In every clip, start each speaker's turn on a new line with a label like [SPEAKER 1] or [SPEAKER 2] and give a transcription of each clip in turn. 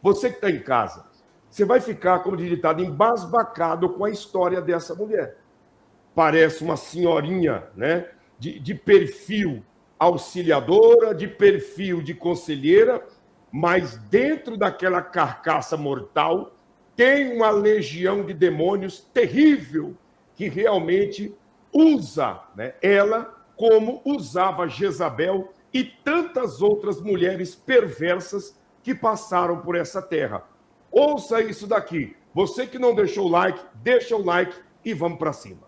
[SPEAKER 1] você que está em casa, você vai ficar, como diz o ditado, embasbacado com a história dessa mulher. Parece uma senhorinha, né, de perfil auxiliadora, de perfil de conselheira, mas dentro daquela carcaça mortal tem uma legião de demônios terrível que realmente usa, né, ela como usava Jezabel e tantas outras mulheres perversas que passaram por essa terra. Ouça isso daqui. Você que não deixou o like, deixa o like e vamos para cima.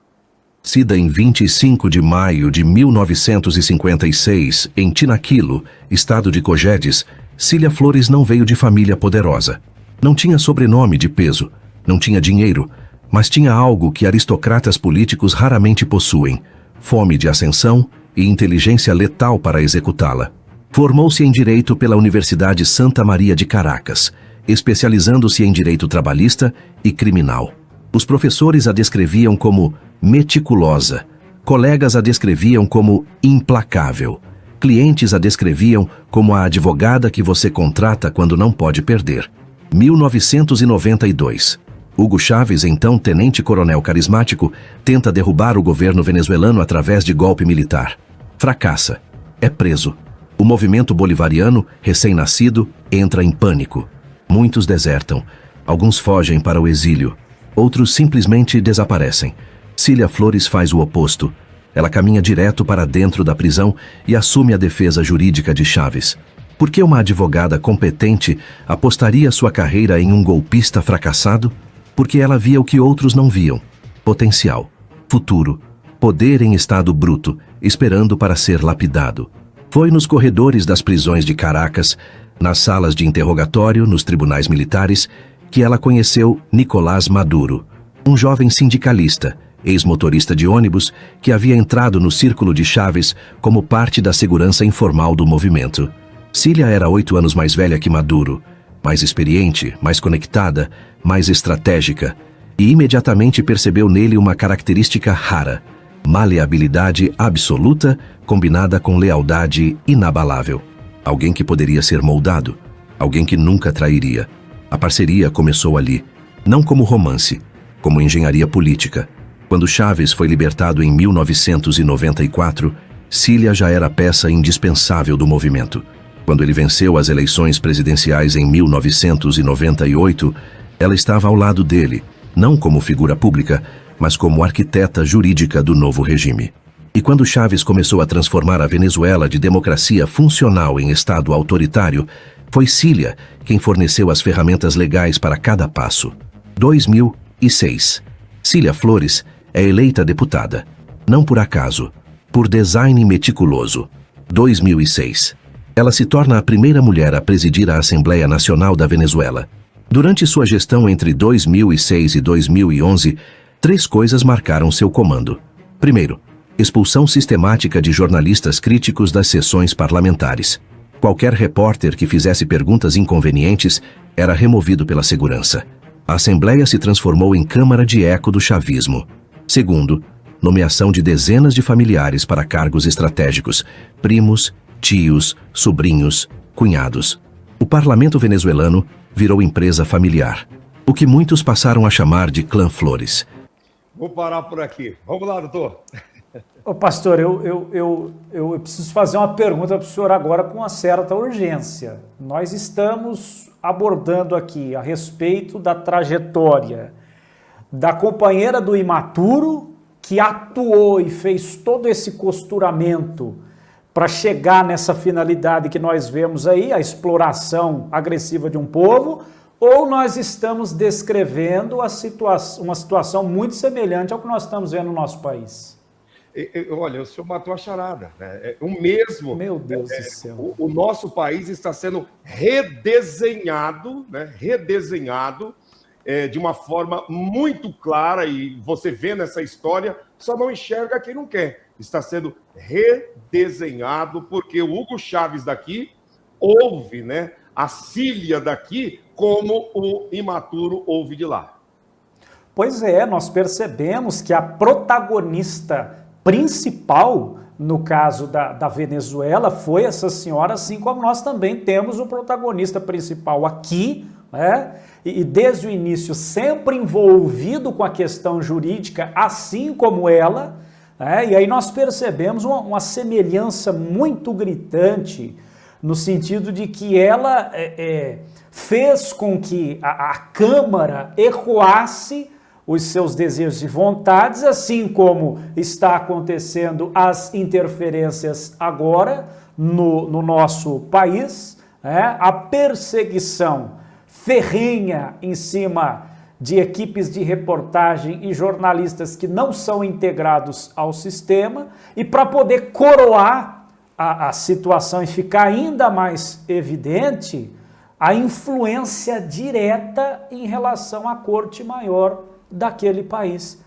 [SPEAKER 2] Nascida em 25 de maio de 1956, em Tinaquilo, estado de Cojedes, Cília Flores não veio de família poderosa. Não tinha sobrenome de peso, não tinha dinheiro, mas tinha algo que aristocratas políticos raramente possuem: fome de ascensão e inteligência letal para executá-la. Formou-se em Direito pela Universidade Santa Maria de Caracas, especializando-se em Direito Trabalhista e Criminal. Os professores a descreviam como meticulosa, colegas a descreviam como implacável, clientes a descreviam como a advogada que você contrata quando não pode perder. 1992. Hugo Chávez, então tenente-coronel carismático, tenta derrubar o governo venezuelano através de golpe militar. Fracassa. É preso. O movimento bolivariano, recém-nascido, entra em pânico. Muitos desertam. Alguns fogem para o exílio. Outros simplesmente desaparecem. Cília Flores faz o oposto. Ela caminha direto para dentro da prisão e assume a defesa jurídica de Chávez. Por que uma advogada competente apostaria sua carreira em um golpista fracassado? Porque ela via o que outros não viam: potencial, futuro, poder em estado bruto, esperando para ser lapidado. Foi nos corredores das prisões de Caracas, nas salas de interrogatório, nos tribunais militares, que ela conheceu Nicolás Maduro, um jovem sindicalista, ex-motorista de ônibus, que havia entrado no círculo de Chávez como parte da segurança informal do movimento. Cília era 8 anos mais velha que Maduro, mais experiente, mais conectada, mais estratégica, e imediatamente percebeu nele uma característica rara: maleabilidade absoluta combinada com lealdade inabalável. Alguém que poderia ser moldado, alguém que nunca trairia. A parceria começou ali, não como romance, como engenharia política. Quando Chávez foi libertado em 1994, Cília já era peça indispensável do movimento. Quando ele venceu as eleições presidenciais em 1998, ela estava ao lado dele, não como figura pública, mas como arquiteta jurídica do novo regime. E quando Chávez começou a transformar a Venezuela de democracia funcional em estado autoritário, foi Cília quem forneceu as ferramentas legais para cada passo. 2006. Cília Flores é eleita deputada, não por acaso, por design meticuloso. 2006. Ela se torna a primeira mulher a presidir a Assembleia Nacional da Venezuela. Durante sua gestão entre 2006 e 2011, 3 coisas marcaram seu comando. Primeiro, expulsão sistemática de jornalistas críticos das sessões parlamentares. Qualquer repórter que fizesse perguntas inconvenientes era removido pela segurança. A Assembleia se transformou em câmara de eco do chavismo. Segundo, nomeação de dezenas de familiares para cargos estratégicos: primos, tios, sobrinhos, cunhados. O parlamento venezuelano virou empresa familiar, o que muitos passaram a chamar de clã Flores.
[SPEAKER 1] Vou parar por aqui. Vamos lá, doutor.
[SPEAKER 3] Ô, pastor, eu preciso fazer uma pergunta para o senhor agora com uma certa urgência. Nós estamos abordando aqui a respeito da trajetória da companheira do imaturo, que atuou e fez todo esse costuramento para chegar nessa finalidade que nós vemos aí, a exploração agressiva de um povo, ou nós estamos descrevendo uma situação muito semelhante ao que nós estamos vendo no nosso país?
[SPEAKER 1] Olha, o senhor matou a charada, né? O mesmo.
[SPEAKER 3] Meu Deus do céu.
[SPEAKER 1] O nosso país está sendo redesenhado, né? Redesenhado de uma forma muito clara, e você vê nessa história, só não enxerga quem não quer. Está sendo redesenhado, porque o Hugo Chávez daqui ouve, né, a Cília daqui como o imaturo ouve de lá.
[SPEAKER 3] Pois é, nós percebemos que a protagonista principal, no caso da Venezuela, foi essa senhora, assim como nós também temos o protagonista principal aqui, né? E desde o início sempre envolvido com a questão jurídica, assim como ela, né? E aí nós percebemos uma semelhança muito gritante no sentido de que ela fez com que a Câmara ecoasse os seus desejos e vontades, assim como está acontecendo as interferências agora no nosso país, né? A perseguição ferrenha em cima de equipes de reportagem e jornalistas que não são integrados ao sistema, e para poder coroar a situação e ficar ainda mais evidente, a influência direta em relação à corte maior daquele país.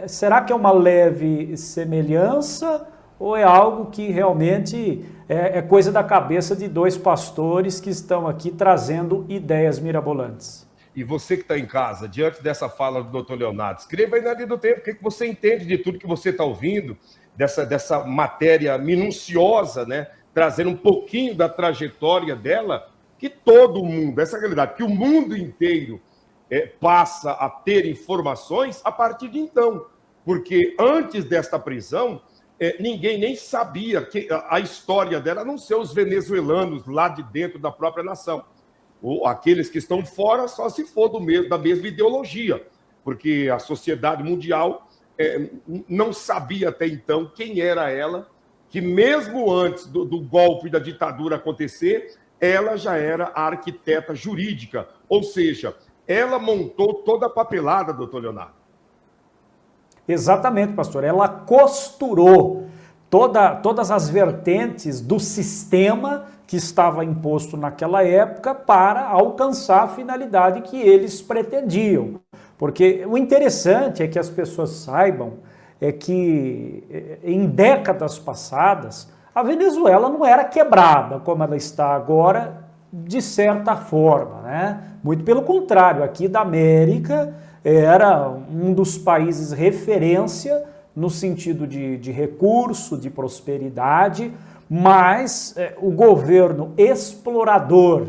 [SPEAKER 3] Será que é uma leve semelhança ou é algo que realmente é coisa da cabeça de dois pastores que estão aqui trazendo ideias mirabolantes?
[SPEAKER 1] E você que está em casa, diante dessa fala do doutor Leonardo, escreva aí na linha do tempo o que você entende de tudo que você está ouvindo, dessa matéria minuciosa, né? Trazendo um pouquinho da trajetória dela, que todo mundo, essa realidade, que o mundo inteiro passa a ter informações a partir de então. Porque antes desta prisão, ninguém nem sabia que a história dela, a não ser os venezuelanos lá de dentro da própria nação. Ou aqueles que estão fora só se for da mesma ideologia, porque a sociedade mundial não sabia até então quem era ela, que mesmo antes do golpe da ditadura acontecer, ela já era a arquiteta jurídica, ou seja, ela montou toda a papelada, doutor Leonardo.
[SPEAKER 3] Exatamente, pastor. Ela costurou todas as vertentes do sistema que estava imposto naquela época para alcançar a finalidade que eles pretendiam. Porque o interessante é que as pessoas saibam que em décadas passadas a Venezuela não era quebrada como ela está agora, de certa forma, né? Muito pelo contrário, aqui da América era um dos países referência no sentido de recurso, de prosperidade, mas o governo explorador,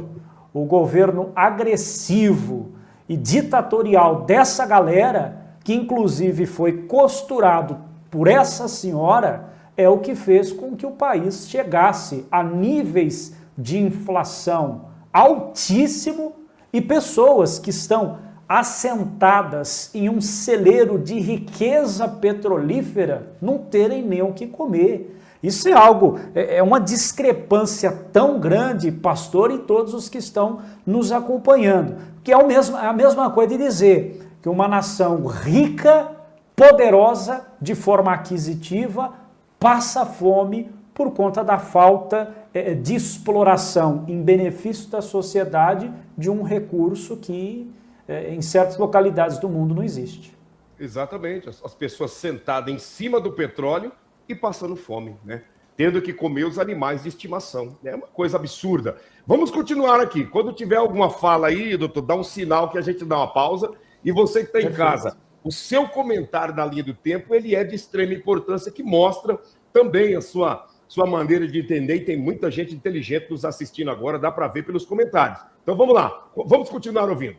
[SPEAKER 3] o governo agressivo e ditatorial dessa galera, que inclusive foi costurado por essa senhora, é o que fez com que o país chegasse a níveis de inflação altíssimo e pessoas que estão assentadas em um celeiro de riqueza petrolífera não terem nem o que comer. Isso é algo, é uma discrepância tão grande, pastor, e todos os que estão nos acompanhando, que é a mesma coisa de dizer que uma nação rica, poderosa, de forma aquisitiva, passa fome por conta da falta de exploração em benefício da sociedade de um recurso que em certas localidades do mundo não existe.
[SPEAKER 1] Exatamente, as pessoas sentadas em cima do petróleo e passando fome, né? Tendo que comer os animais de estimação. É uma coisa absurda. Vamos continuar aqui. Quando tiver alguma fala aí, doutor, dá um sinal que a gente dá uma pausa. E você que está em casa, o seu comentário na linha do tempo, ele é de extrema importância, que mostra também a sua maneira de entender, e tem muita gente inteligente nos assistindo agora, dá para ver pelos comentários. Então vamos lá, vamos continuar ouvindo.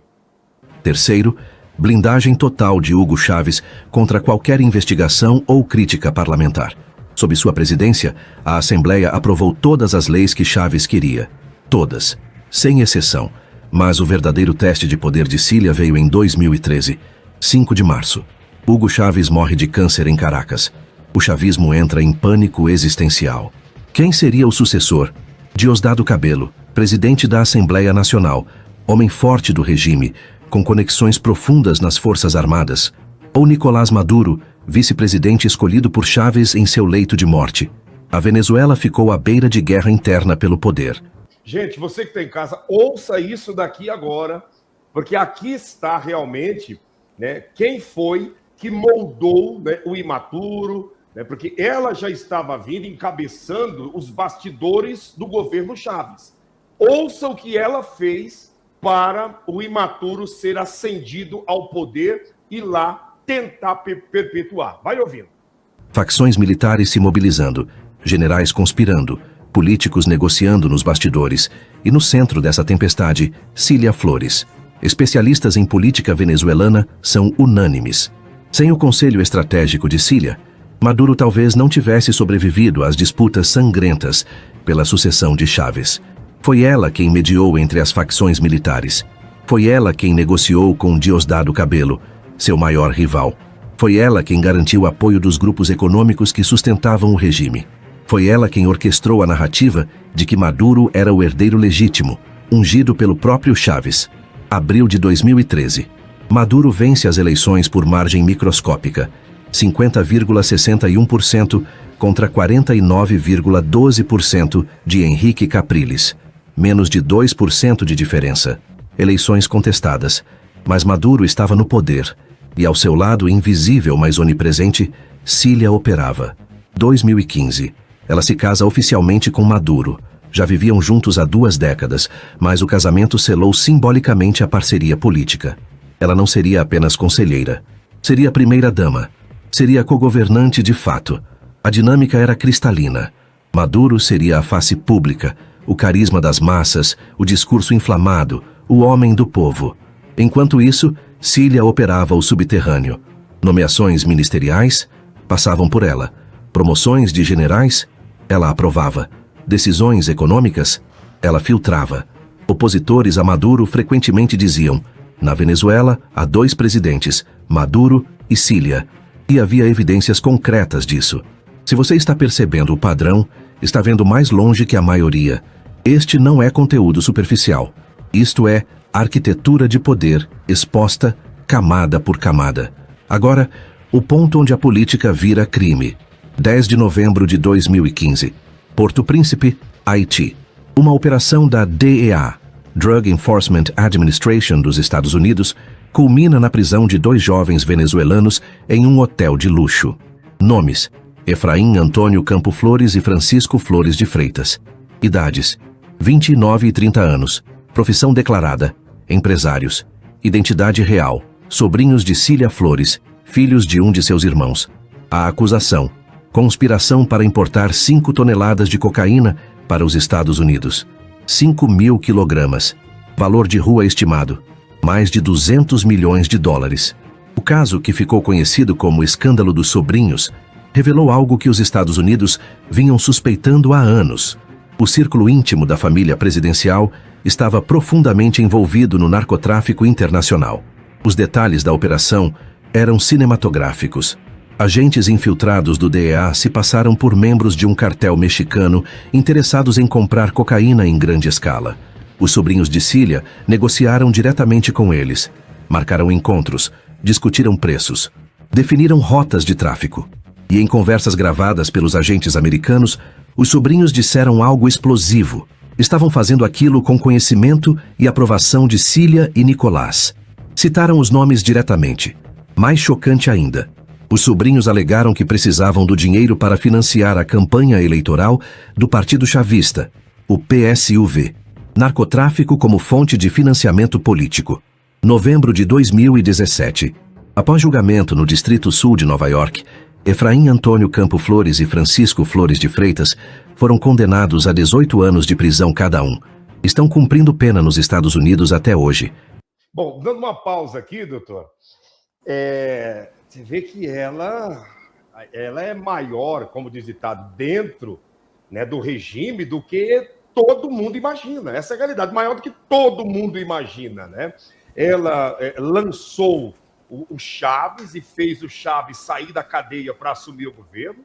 [SPEAKER 2] Terceiro, blindagem total de Hugo Chávez contra qualquer investigação ou crítica parlamentar. Sob sua presidência, a Assembleia aprovou todas as leis que Chávez queria. Todas, sem exceção. Mas o verdadeiro teste de poder de Cília veio em 2013, 5 de março. Hugo Chávez morre de câncer em Caracas. O chavismo entra em pânico existencial. Quem seria o sucessor? Diosdado Cabello, presidente da Assembleia Nacional, homem forte do regime, com conexões profundas nas Forças Armadas, ou Nicolás Maduro, vice-presidente escolhido por Chávez em seu leito de morte. A Venezuela ficou à beira de guerra interna pelo poder.
[SPEAKER 1] Gente, você que está em casa, ouça isso daqui agora, porque aqui está realmente, né, quem foi que moldou, né, o imaturo, né, porque ela já estava vindo encabeçando os bastidores do governo Chávez. Ouça o que ela fez para o imaturo ser ascendido ao poder e lá tentar perpetuar. Vai ouvindo.
[SPEAKER 2] Facções militares se mobilizando, generais conspirando, políticos negociando nos bastidores, e no centro dessa tempestade, Cília Flores. Especialistas em política venezuelana são unânimes. Sem o conselho estratégico de Cília, Maduro talvez não tivesse sobrevivido às disputas sangrentas pela sucessão de Chávez. Foi ela quem mediou entre as facções militares. Foi ela quem negociou com Diosdado Cabello, seu maior rival. Foi ela quem garantiu o apoio dos grupos econômicos que sustentavam o regime. Foi ela quem orquestrou a narrativa de que Maduro era o herdeiro legítimo, ungido pelo próprio Chávez. Abril de 2013. Maduro vence as eleições por margem microscópica, 50,61% contra 49,12% de Henrique Capriles. Menos de 2% de diferença. Eleições contestadas, mas Maduro estava no poder, e ao seu lado, invisível mas onipresente, Cília operava. 2015. Ela se casa oficialmente com Maduro. Já viviam juntos há 2 décadas, mas o casamento selou simbolicamente a parceria política. Ela não seria apenas conselheira. Seria primeira-dama. Seria cogovernante de fato. A dinâmica era cristalina. Maduro seria a face pública, o carisma das massas, o discurso inflamado, o homem do povo. Enquanto isso, Cília operava o subterrâneo. Nomeações ministeriais passavam por ela. Promoções de generais, ela aprovava. Decisões econômicas, ela filtrava. Opositores a Maduro frequentemente diziam: na Venezuela há 2 presidentes, Maduro e Cília. E havia evidências concretas disso. Se você está percebendo o padrão, está vendo mais longe que a maioria. Este não é conteúdo superficial. Isto é arquitetura de poder exposta camada por camada. Agora, o ponto onde a política vira crime. 10 de novembro de 2015. Porto Príncipe, Haiti. Uma operação da DEA, Drug Enforcement Administration dos Estados Unidos, culmina na prisão de 2 jovens venezuelanos em um hotel de luxo. Nomes: Efraim Antônio Campo Flores e Francisco Flores de Freitas. Idades: 29 e 30 anos. Profissão declarada: empresários. Identidade real: sobrinhos de Cília Flores, filhos de um de seus irmãos. A acusação: conspiração para importar 5 toneladas de cocaína para os Estados Unidos. 5.000 quilogramas. Valor de rua estimado: mais de 200 milhões de dólares. O caso, que ficou conhecido como Escândalo dos Sobrinhos, revelou algo que os Estados Unidos vinham suspeitando há anos. O círculo íntimo da família presidencial estava profundamente envolvido no narcotráfico internacional. Os detalhes da operação eram cinematográficos. Agentes infiltrados do DEA se passaram por membros de um cartel mexicano interessados em comprar cocaína em grande escala. Os sobrinhos de Cília negociaram diretamente com eles. Marcaram encontros, discutiram preços, definiram rotas de tráfico. E em conversas gravadas pelos agentes americanos, os sobrinhos disseram algo explosivo. Estavam fazendo aquilo com conhecimento e aprovação de Cília e Nicolás. Citaram os nomes diretamente. Mais chocante ainda: os sobrinhos alegaram que precisavam do dinheiro para financiar a campanha eleitoral do Partido Chavista, o PSUV. Narcotráfico como fonte de financiamento político. Novembro de 2017. Após julgamento no Distrito Sul de Nova York, Efraim Antônio Campo Flores e Francisco Flores de Freitas foram condenados a 18 anos de prisão cada um. Estão cumprindo pena nos Estados Unidos até hoje.
[SPEAKER 1] Bom, dando uma pausa aqui, doutor, você vê que ela é maior, como diz o ditado, dentro, né, do regime do que todo mundo imagina. Essa é a realidade, maior do que todo mundo imagina, né? Ela lançou o Chávez e fez o Chávez sair da cadeia para assumir o governo.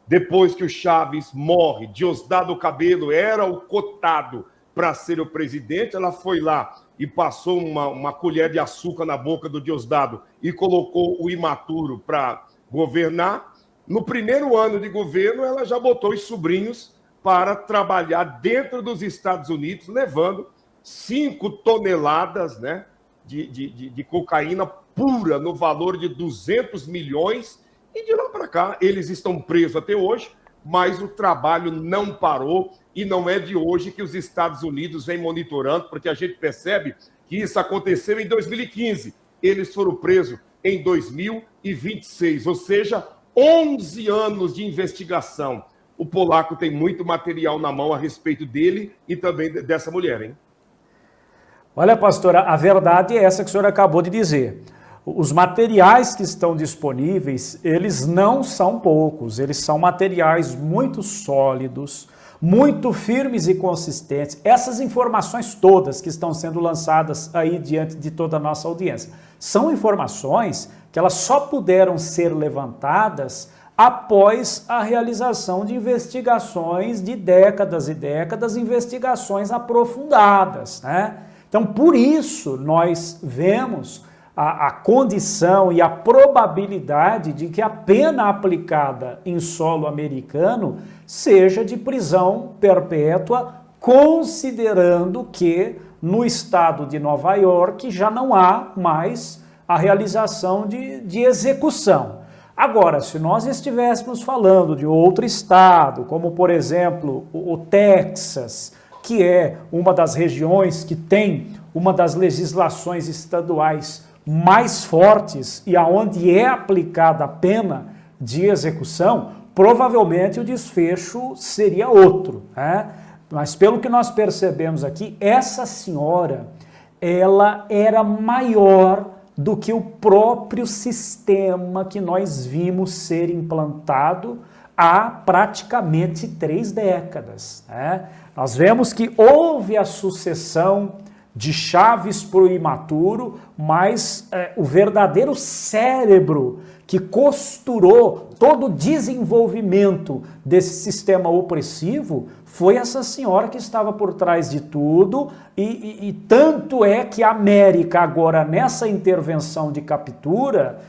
[SPEAKER 1] Depois que o Chávez morre, Diosdado Cabello era o cotado para ser o presidente. Ela foi lá e passou uma colher de açúcar na boca do Diosdado e colocou o imaturo para governar. No primeiro ano de governo, ela já botou os sobrinhos para trabalhar dentro dos Estados Unidos, levando 5 toneladas, né, de cocaína pura no valor de 200 milhões. E de lá para cá, eles estão presos até hoje, mas o trabalho não parou. E não é de hoje que os Estados Unidos vêm monitorando, porque a gente percebe que isso aconteceu em 2015. Eles foram presos em 2026, ou seja, 11 anos de investigação. o polaco tem muito material na mão a respeito dele e também dessa mulher, hein?
[SPEAKER 3] Olha, pastora, a verdade é essa que o senhor acabou de dizer. Os materiais que estão disponíveis, eles não são poucos, eles são materiais muito sólidos, muito firmes e consistentes. Essas informações todas que estão sendo lançadas aí diante de toda a nossa audiência, são informações que elas só puderam ser levantadas após a realização de investigações de décadas e décadas, investigações aprofundadas, né? Então, por isso, nós vemos a condição e a probabilidade de que a pena aplicada em solo americano seja de prisão perpétua, considerando que no estado de Nova York já não há mais a realização de execução. Agora, se nós estivéssemos falando de outro estado, como por exemplo o Texas, que é uma das regiões que tem uma das legislações estaduais mais fortes e aonde é aplicada a pena de execução, provavelmente o desfecho seria outro, né? Mas pelo que nós percebemos aqui, essa senhora, ela era maior do que o próprio sistema que nós vimos ser implantado há praticamente 3 décadas, né? Nós vemos que houve a sucessão de Chaves para o imaturo, mas o verdadeiro cérebro que costurou todo o desenvolvimento desse sistema opressivo foi essa senhora que estava por trás de tudo, e tanto é que a América agora, nessa intervenção de captura,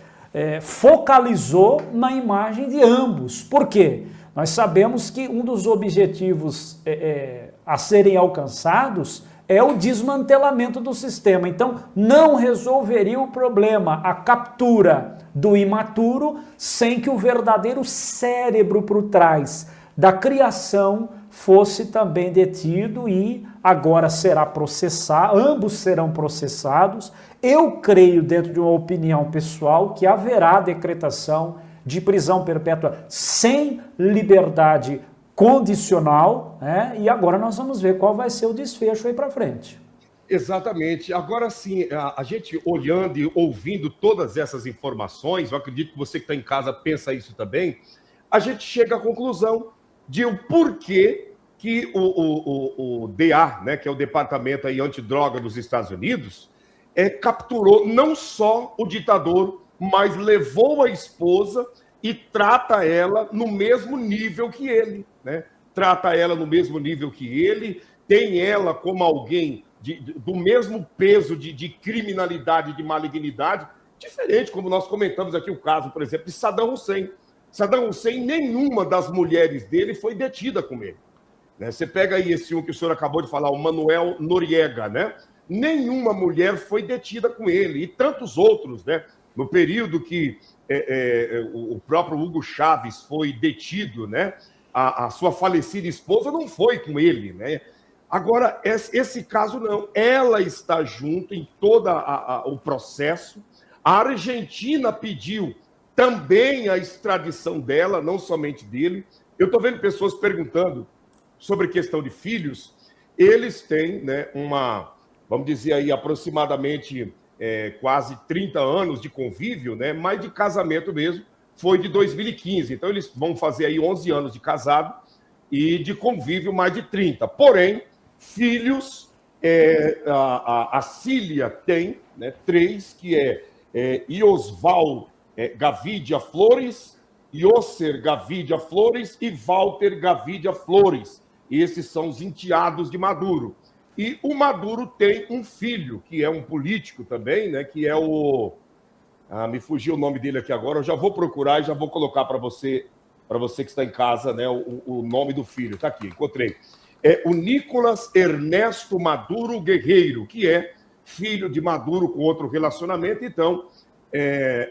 [SPEAKER 3] focalizou na imagem de ambos. Por quê? Nós sabemos que um dos objetivos a serem alcançados é o desmantelamento do sistema. Então, não resolveria o problema, a captura do imaturo, sem que o verdadeiro cérebro por trás da criação fosse também detido e agora será processado, ambos serão processados. Eu creio, dentro de uma opinião pessoal, que haverá decretação de prisão perpétua sem liberdade condicional, né? E agora nós vamos ver qual vai ser o desfecho aí para frente.
[SPEAKER 1] Exatamente. Agora sim, a gente olhando e ouvindo todas essas informações, eu acredito que você que está em casa pensa isso também, a gente chega à conclusão de o porquê que o DA, né, que é o Departamento aí Antidroga dos Estados Unidos, capturou não só o ditador, mas levou a esposa e trata ela no mesmo nível que ele, né? Trata ela no mesmo nível que ele, tem ela como alguém do mesmo peso de criminalidade, de malignidade, diferente, como nós comentamos aqui o caso, por exemplo, de Saddam Hussein. Saddam Hussein, nenhuma das mulheres dele foi detida com ele, né? Você pega aí esse um que o senhor acabou de falar, o Manuel Noriega, né? Nenhuma mulher foi detida com ele, e tantos outros, né? No período que o próprio Hugo Chávez foi detido, né? A sua falecida esposa não foi com ele, né? Agora, esse caso não. Ela está junto em todo o processo. A Argentina pediu também a extradição dela, não somente dele. Eu estou vendo pessoas perguntando sobre questão de filhos. Eles têm, né, vamos dizer aí, aproximadamente quase 30 anos de convívio, né, mas de casamento mesmo, foi de 2015. Então, eles vão fazer aí 11 anos de casado e de convívio mais de 30. Porém, filhos, a Cília tem, né, 3, que Iosval Gavidia Flores, Iosser Gavidia Flores e Walter Gavidia Flores. Esses são os enteados de Maduro. E o Maduro tem um filho, que é um político também, né, que é me fugiu o nome dele aqui agora, eu já vou procurar e já vou colocar para você que está em casa, né, o nome do filho. Está aqui, encontrei. É o Nicolas Ernesto Maduro Guerreiro, que é filho de Maduro com outro relacionamento. Então,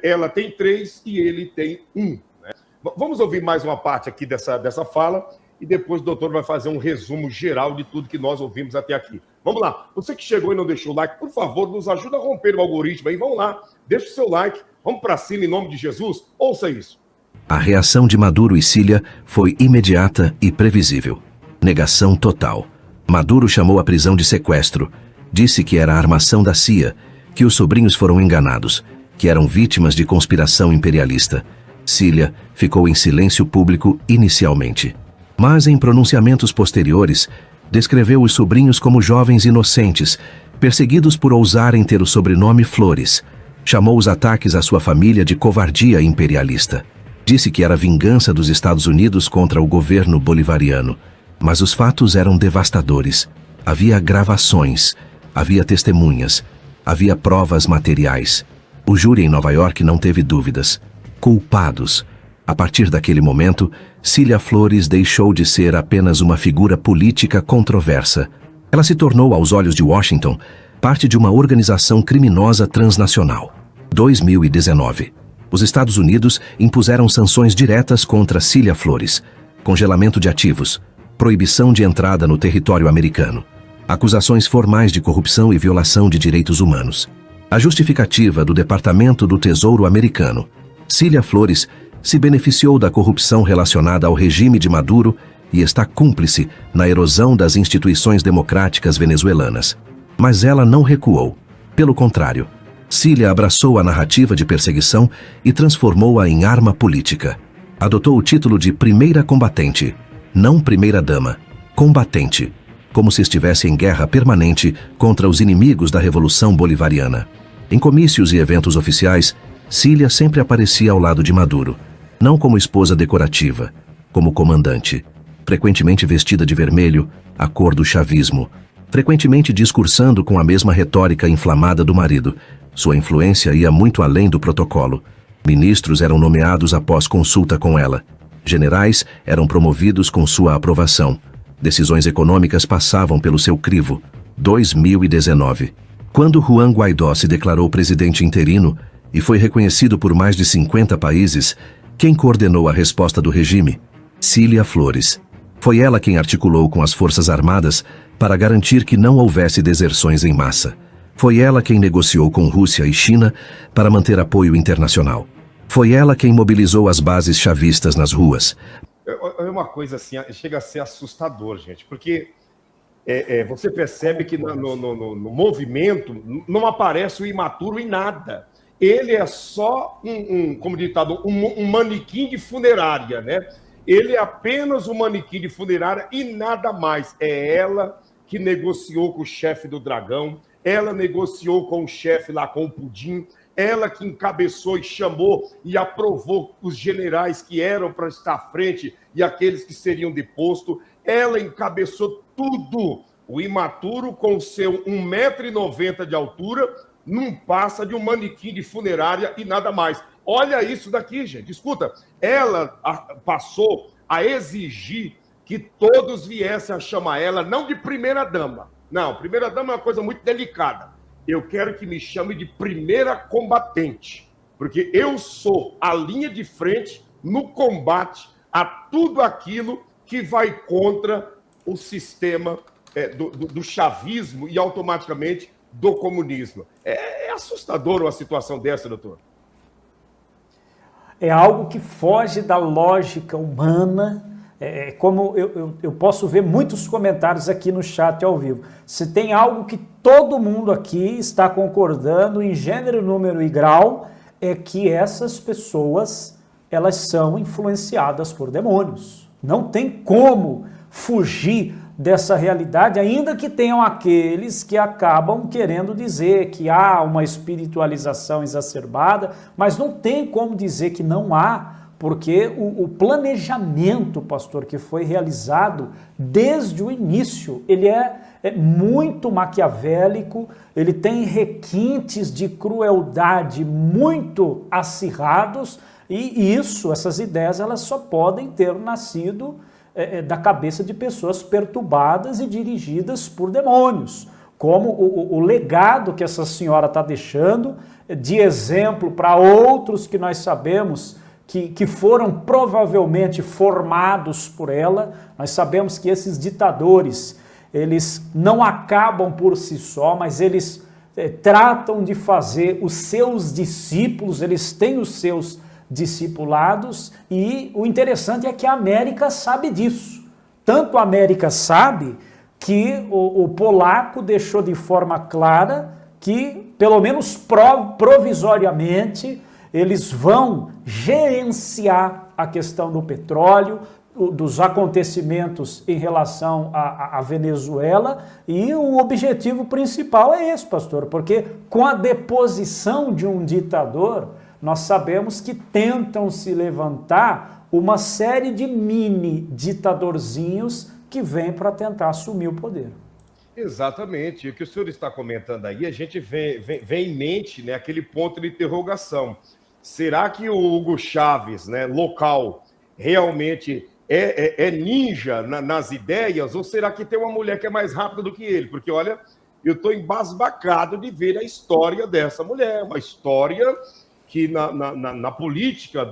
[SPEAKER 1] ela tem 3 e ele tem 1. Né? Vamos ouvir mais uma parte aqui dessa fala e depois o doutor vai fazer um resumo geral de tudo que nós ouvimos até aqui. Vamos lá. Você que chegou e não deixou o like, por favor, nos ajuda a romper o algoritmo aí. Vamos lá, deixa o seu like. Vamos para cima em nome de Jesus. Ouça isso.
[SPEAKER 2] A reação de Maduro e Cília foi imediata e previsível. Negação total. Maduro chamou a prisão de sequestro. Disse que era a armação da CIA, que os sobrinhos foram enganados, que eram vítimas de conspiração imperialista. Cília ficou em silêncio público inicialmente. Mas em pronunciamentos posteriores, descreveu os sobrinhos como jovens inocentes, perseguidos por ousarem ter o sobrenome Flores. Chamou os ataques à sua família de covardia imperialista. Disse que era vingança dos Estados Unidos contra o governo bolivariano. Mas os fatos eram devastadores. Havia gravações, havia testemunhas, havia provas materiais. O júri em Nova York não teve dúvidas. Culpados. A partir daquele momento, Cília Flores deixou de ser apenas uma figura política controversa. Ela se tornou, aos olhos de Washington, parte de uma organização criminosa transnacional. 2019. Os Estados Unidos impuseram sanções diretas contra Cília Flores. Congelamento de ativos, proibição de entrada no território americano, acusações formais de corrupção e violação de direitos humanos. A justificativa do Departamento do Tesouro americano. Cília Flores se beneficiou da corrupção relacionada ao regime de Maduro e está cúmplice na erosão das instituições democráticas venezuelanas. Mas ela não recuou. Pelo contrário, Cília abraçou a narrativa de perseguição e transformou-a em arma política. Adotou o título de primeira combatente, não primeira-dama, combatente, como se estivesse em guerra permanente contra os inimigos da Revolução Bolivariana. Em comícios e eventos oficiais, Cília sempre aparecia ao lado de Maduro, não como esposa decorativa, como comandante, frequentemente vestida de vermelho, a cor do chavismo, frequentemente discursando com a mesma retórica inflamada do marido. Sua influência ia muito além do protocolo. Ministros eram nomeados após consulta com ela. Generais eram promovidos com sua aprovação. Decisões econômicas passavam pelo seu crivo. 2019. Quando Juan Guaidó se declarou presidente interino e foi reconhecido por mais de 50 países, quem coordenou a resposta do regime? Cília Flores. Foi ela quem articulou com as Forças Armadas para garantir que não houvesse deserções em massa. Foi ela quem negociou com Rússia e China para manter apoio internacional. Foi ela quem mobilizou as bases chavistas nas ruas.
[SPEAKER 1] É uma coisa assim, chega a ser assustador, gente, porque você percebe que no movimento não aparece o imaturo em nada. Ele é só como ditado, um manequim de funerária, né? Ele é apenas um manequim de funerária e nada mais. É ela que negociou com o chefe do Dragão, ela negociou com o chefe lá, com o Pudim, ela que encabeçou e chamou e aprovou os generais que eram para estar à frente e aqueles que seriam depostos. Ela encabeçou tudo. O imaturo, com seu 1,90 m de altura, não passa de um manequim de funerária e nada mais. Olha isso daqui, gente. Escuta, ela passou a exigir que todos viessem a chamar ela, não de primeira-dama. Não, primeira-dama é uma coisa muito delicada. Eu quero que me chame de primeira combatente, porque eu sou a linha de frente no combate a tudo aquilo que vai contra o sistema do chavismo e automaticamente do comunismo. É assustador uma situação dessa, doutor.
[SPEAKER 3] É algo que foge da lógica humana. Como eu posso ver muitos comentários aqui no chat ao vivo. Se tem algo que todo mundo aqui está concordando em gênero, número e grau, é que essas pessoas, elas são influenciadas por demônios. Não tem como fugir dessa realidade, ainda que tenham aqueles que acabam querendo dizer que há uma espiritualização exacerbada, mas não tem como dizer que não há, porque o planejamento, pastor, que foi realizado desde o início, ele é muito maquiavélico, ele tem requintes de crueldade muito acirrados, e essas ideias, elas só podem ter nascido da cabeça de pessoas perturbadas e dirigidas por demônios, como o legado que essa senhora está deixando de exemplo para outros que nós sabemos que foram provavelmente formados por ela. Nós sabemos que esses ditadores, eles não acabam por si só, mas eles tratam de fazer os seus discípulos, eles têm os seus discipulados, e o interessante é que a América sabe disso. Tanto a América sabe que o polaco deixou de forma clara que, pelo menos provisoriamente, eles vão gerenciar a questão do petróleo, dos acontecimentos em relação à Venezuela, e o objetivo principal é esse, pastor, porque com a deposição de um ditador, nós sabemos que tentam se levantar uma série de mini ditadorzinhos que vêm para tentar assumir o poder.
[SPEAKER 1] Exatamente. O que o senhor está comentando aí, a gente vê em mente, né, aquele ponto de interrogação. Será que o Hugo Chávez, né, local, realmente é ninja nas ideias, ou será que tem uma mulher que é mais rápida do que ele? Porque, olha, eu estou embasbacado de ver a história dessa mulher, uma história que na política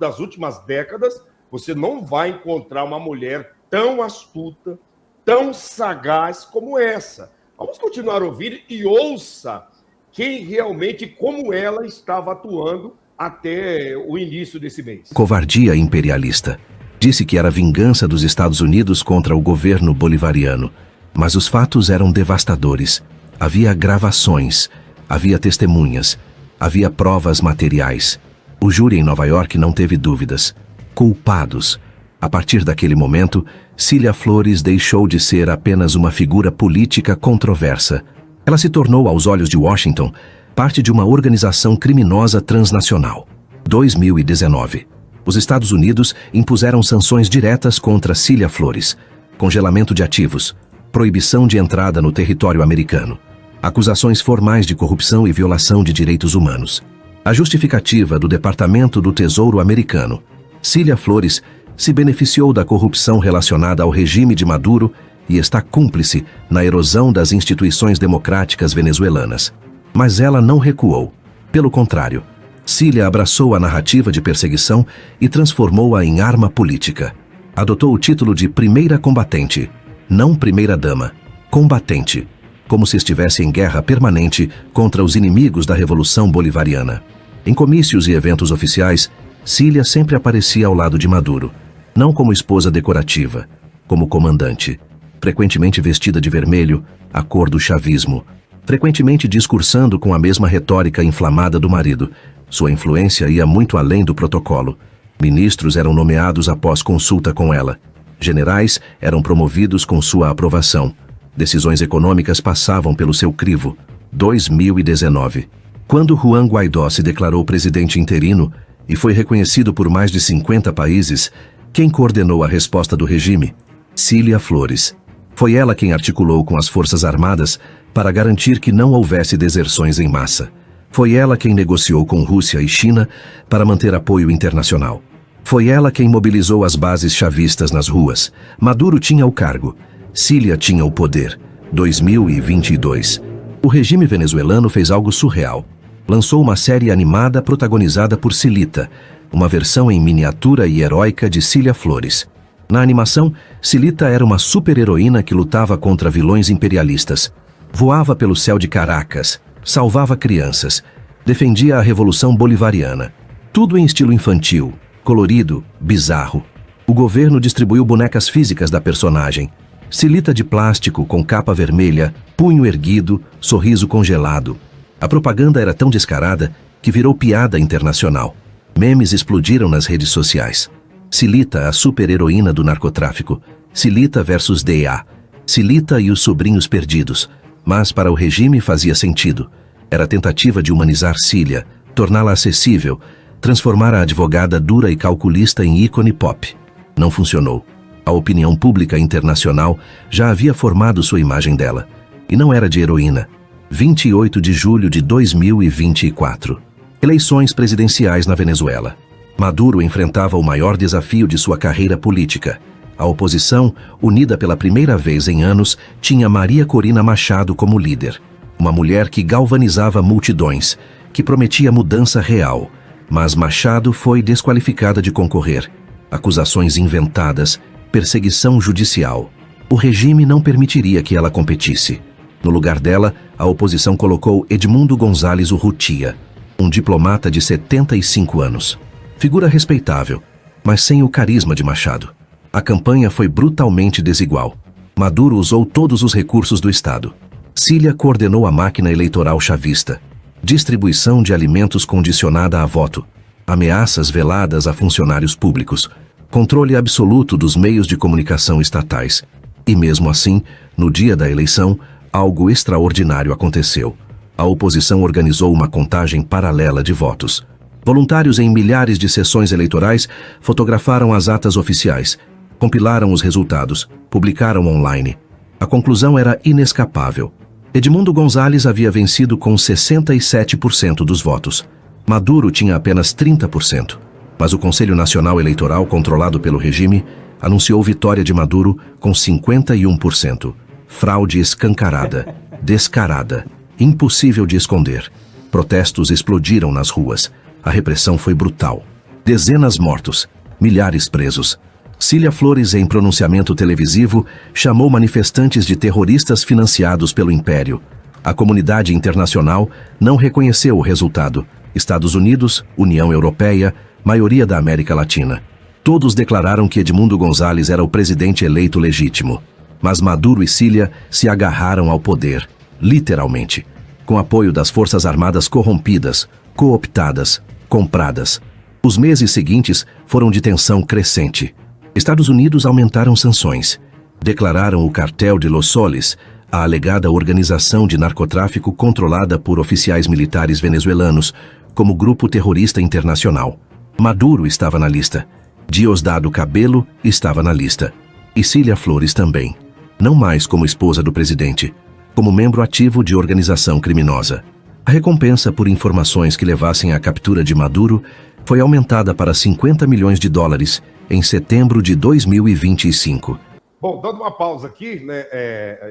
[SPEAKER 1] das últimas décadas, você não vai encontrar uma mulher tão astuta, tão sagaz como essa. Vamos continuar a ouvir e ouça quem realmente, como ela estava atuando até o início desse mês.
[SPEAKER 2] Covardia imperialista. Disse que era vingança dos Estados Unidos contra o governo bolivariano. Mas os fatos eram devastadores. Havia gravações, havia testemunhas, havia provas materiais. O júri em Nova York não teve dúvidas. Culpados. A partir daquele momento, Cília Flores deixou de ser apenas uma figura política controversa. Ela se tornou, aos olhos de Washington, parte de uma organização criminosa transnacional. 2019. Os Estados Unidos impuseram sanções diretas contra Cília Flores. Congelamento de ativos, proibição de entrada no território americano, acusações formais de corrupção e violação de direitos humanos. A justificativa do Departamento do Tesouro americano: Cília Flores se beneficiou da corrupção relacionada ao regime de Maduro e está cúmplice na erosão das instituições democráticas venezuelanas. Mas ela não recuou. Pelo contrário, Cília abraçou a narrativa de perseguição e transformou-a em arma política. Adotou o título de primeira combatente, não primeira-dama, combatente, como se estivesse em guerra permanente contra os inimigos da Revolução Bolivariana. Em comícios e eventos oficiais, Cília sempre aparecia ao lado de Maduro, não como esposa decorativa, como comandante, frequentemente vestida de vermelho, a cor do chavismo, frequentemente discursando com a mesma retórica inflamada do marido. Sua influência ia muito além do protocolo. Ministros eram nomeados após consulta com ela. Generais eram promovidos com sua aprovação. Decisões econômicas passavam pelo seu crivo. 2019. Quando Juan Guaidó se declarou presidente interino e foi reconhecido por mais de 50 países, quem coordenou a resposta do regime? Cília Flores. Foi ela quem articulou com as Forças Armadas para garantir que não houvesse deserções em massa. Foi ela quem negociou com Rússia e China para manter apoio internacional. Foi ela quem mobilizou as bases chavistas nas ruas. Maduro tinha o cargo. Cília tinha o poder. 2022. O regime venezuelano fez algo surreal. Lançou uma série animada protagonizada por Cilita, uma versão em miniatura e heróica de Cília Flores. Na animação, Cilita era uma super-heroína que lutava contra vilões imperialistas. Voava pelo céu de Caracas, salvava crianças, defendia a Revolução Bolivariana. Tudo em estilo infantil, colorido, bizarro. O governo distribuiu bonecas físicas da personagem. Cilita de plástico com capa vermelha, punho erguido, sorriso congelado. A propaganda era tão descarada que virou piada internacional. Memes explodiram nas redes sociais. Cilita, a super-heroína do narcotráfico. Cilita versus DEA. Cilita e os sobrinhos perdidos. Mas para o regime fazia sentido. Era a tentativa de humanizar Cília, torná-la acessível, transformar a advogada dura e calculista em ícone pop. Não funcionou. A opinião pública internacional já havia formado sua imagem dela. E não era de heroína. 28 de julho de 2024. Eleições presidenciais na Venezuela. Maduro enfrentava o maior desafio de sua carreira política. A oposição, unida pela primeira vez em anos, tinha Maria Corina Machado como líder. Uma mulher que galvanizava multidões, que prometia mudança real. Mas Machado foi desqualificada de concorrer. Acusações inventadas, perseguição judicial. O regime não permitiria que ela competisse. No lugar dela, a oposição colocou Edmundo González Urrutia, um diplomata de 75 anos. Figura respeitável, mas sem o carisma de Machado. A campanha foi brutalmente desigual. Maduro usou todos os recursos do Estado. Cília coordenou a máquina eleitoral chavista. Distribuição de alimentos condicionada a voto. Ameaças veladas a funcionários públicos. Controle absoluto dos meios de comunicação estatais. E mesmo assim, no dia da eleição, algo extraordinário aconteceu. A oposição organizou uma contagem paralela de votos. Voluntários em milhares de sessões eleitorais fotografaram as atas oficiais, compilaram os resultados, publicaram online. A conclusão era inescapável. Edmundo Gonzalez havia vencido com 67% dos votos. Maduro tinha apenas 30%. Mas o Conselho Nacional Eleitoral, controlado pelo regime, anunciou vitória de Maduro com 51%. Fraude escancarada, descarada, impossível de esconder. Protestos explodiram nas ruas. A repressão foi brutal. Dezenas mortos, milhares presos. Cília Flores, em pronunciamento televisivo, chamou manifestantes de terroristas financiados pelo Império. A comunidade internacional não reconheceu o resultado. Estados Unidos, União Europeia, maioria da América Latina. Todos declararam que Edmundo Gonzalez era o presidente eleito legítimo. Mas Maduro e Cília se agarraram ao poder, literalmente, com apoio das Forças Armadas corrompidas, cooptadas, compradas. Os meses seguintes foram de tensão crescente. Estados Unidos aumentaram sanções. Declararam o Cartel de Los Soles, a alegada organização de narcotráfico controlada por oficiais militares venezuelanos, como grupo terrorista internacional. Maduro estava na lista. Diosdado Cabello estava na lista. E Cília Flores também. Não mais como esposa do presidente, como membro ativo de organização criminosa. A recompensa por informações que levassem à captura de Maduro foi aumentada para 50 milhões de dólares em setembro de 2025.
[SPEAKER 1] Bom, dando uma pausa aqui, né,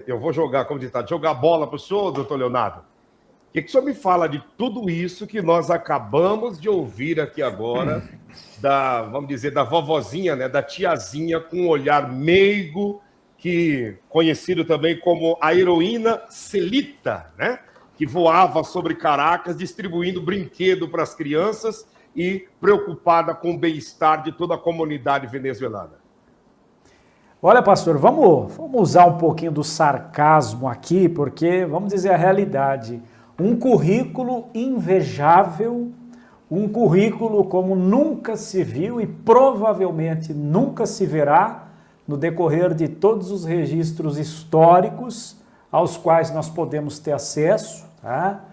[SPEAKER 1] eu vou jogar, como ditado, jogar bola para o senhor, doutor Leonardo. O que o senhor me fala de tudo isso que nós acabamos de ouvir aqui agora, vamos dizer, da vovozinha, né, da tiazinha, com um olhar meigo, conhecido também como a heroína Celita, né, que voava sobre Caracas, distribuindo brinquedo para as crianças e preocupada com o bem-estar de toda a comunidade venezuelana?
[SPEAKER 3] Olha, pastor, vamos usar um pouquinho do sarcasmo aqui, porque vamos dizer a realidade. Um currículo invejável, um currículo como nunca se viu e provavelmente nunca se verá no decorrer de todos os registros históricos aos quais nós podemos ter acesso. Tá?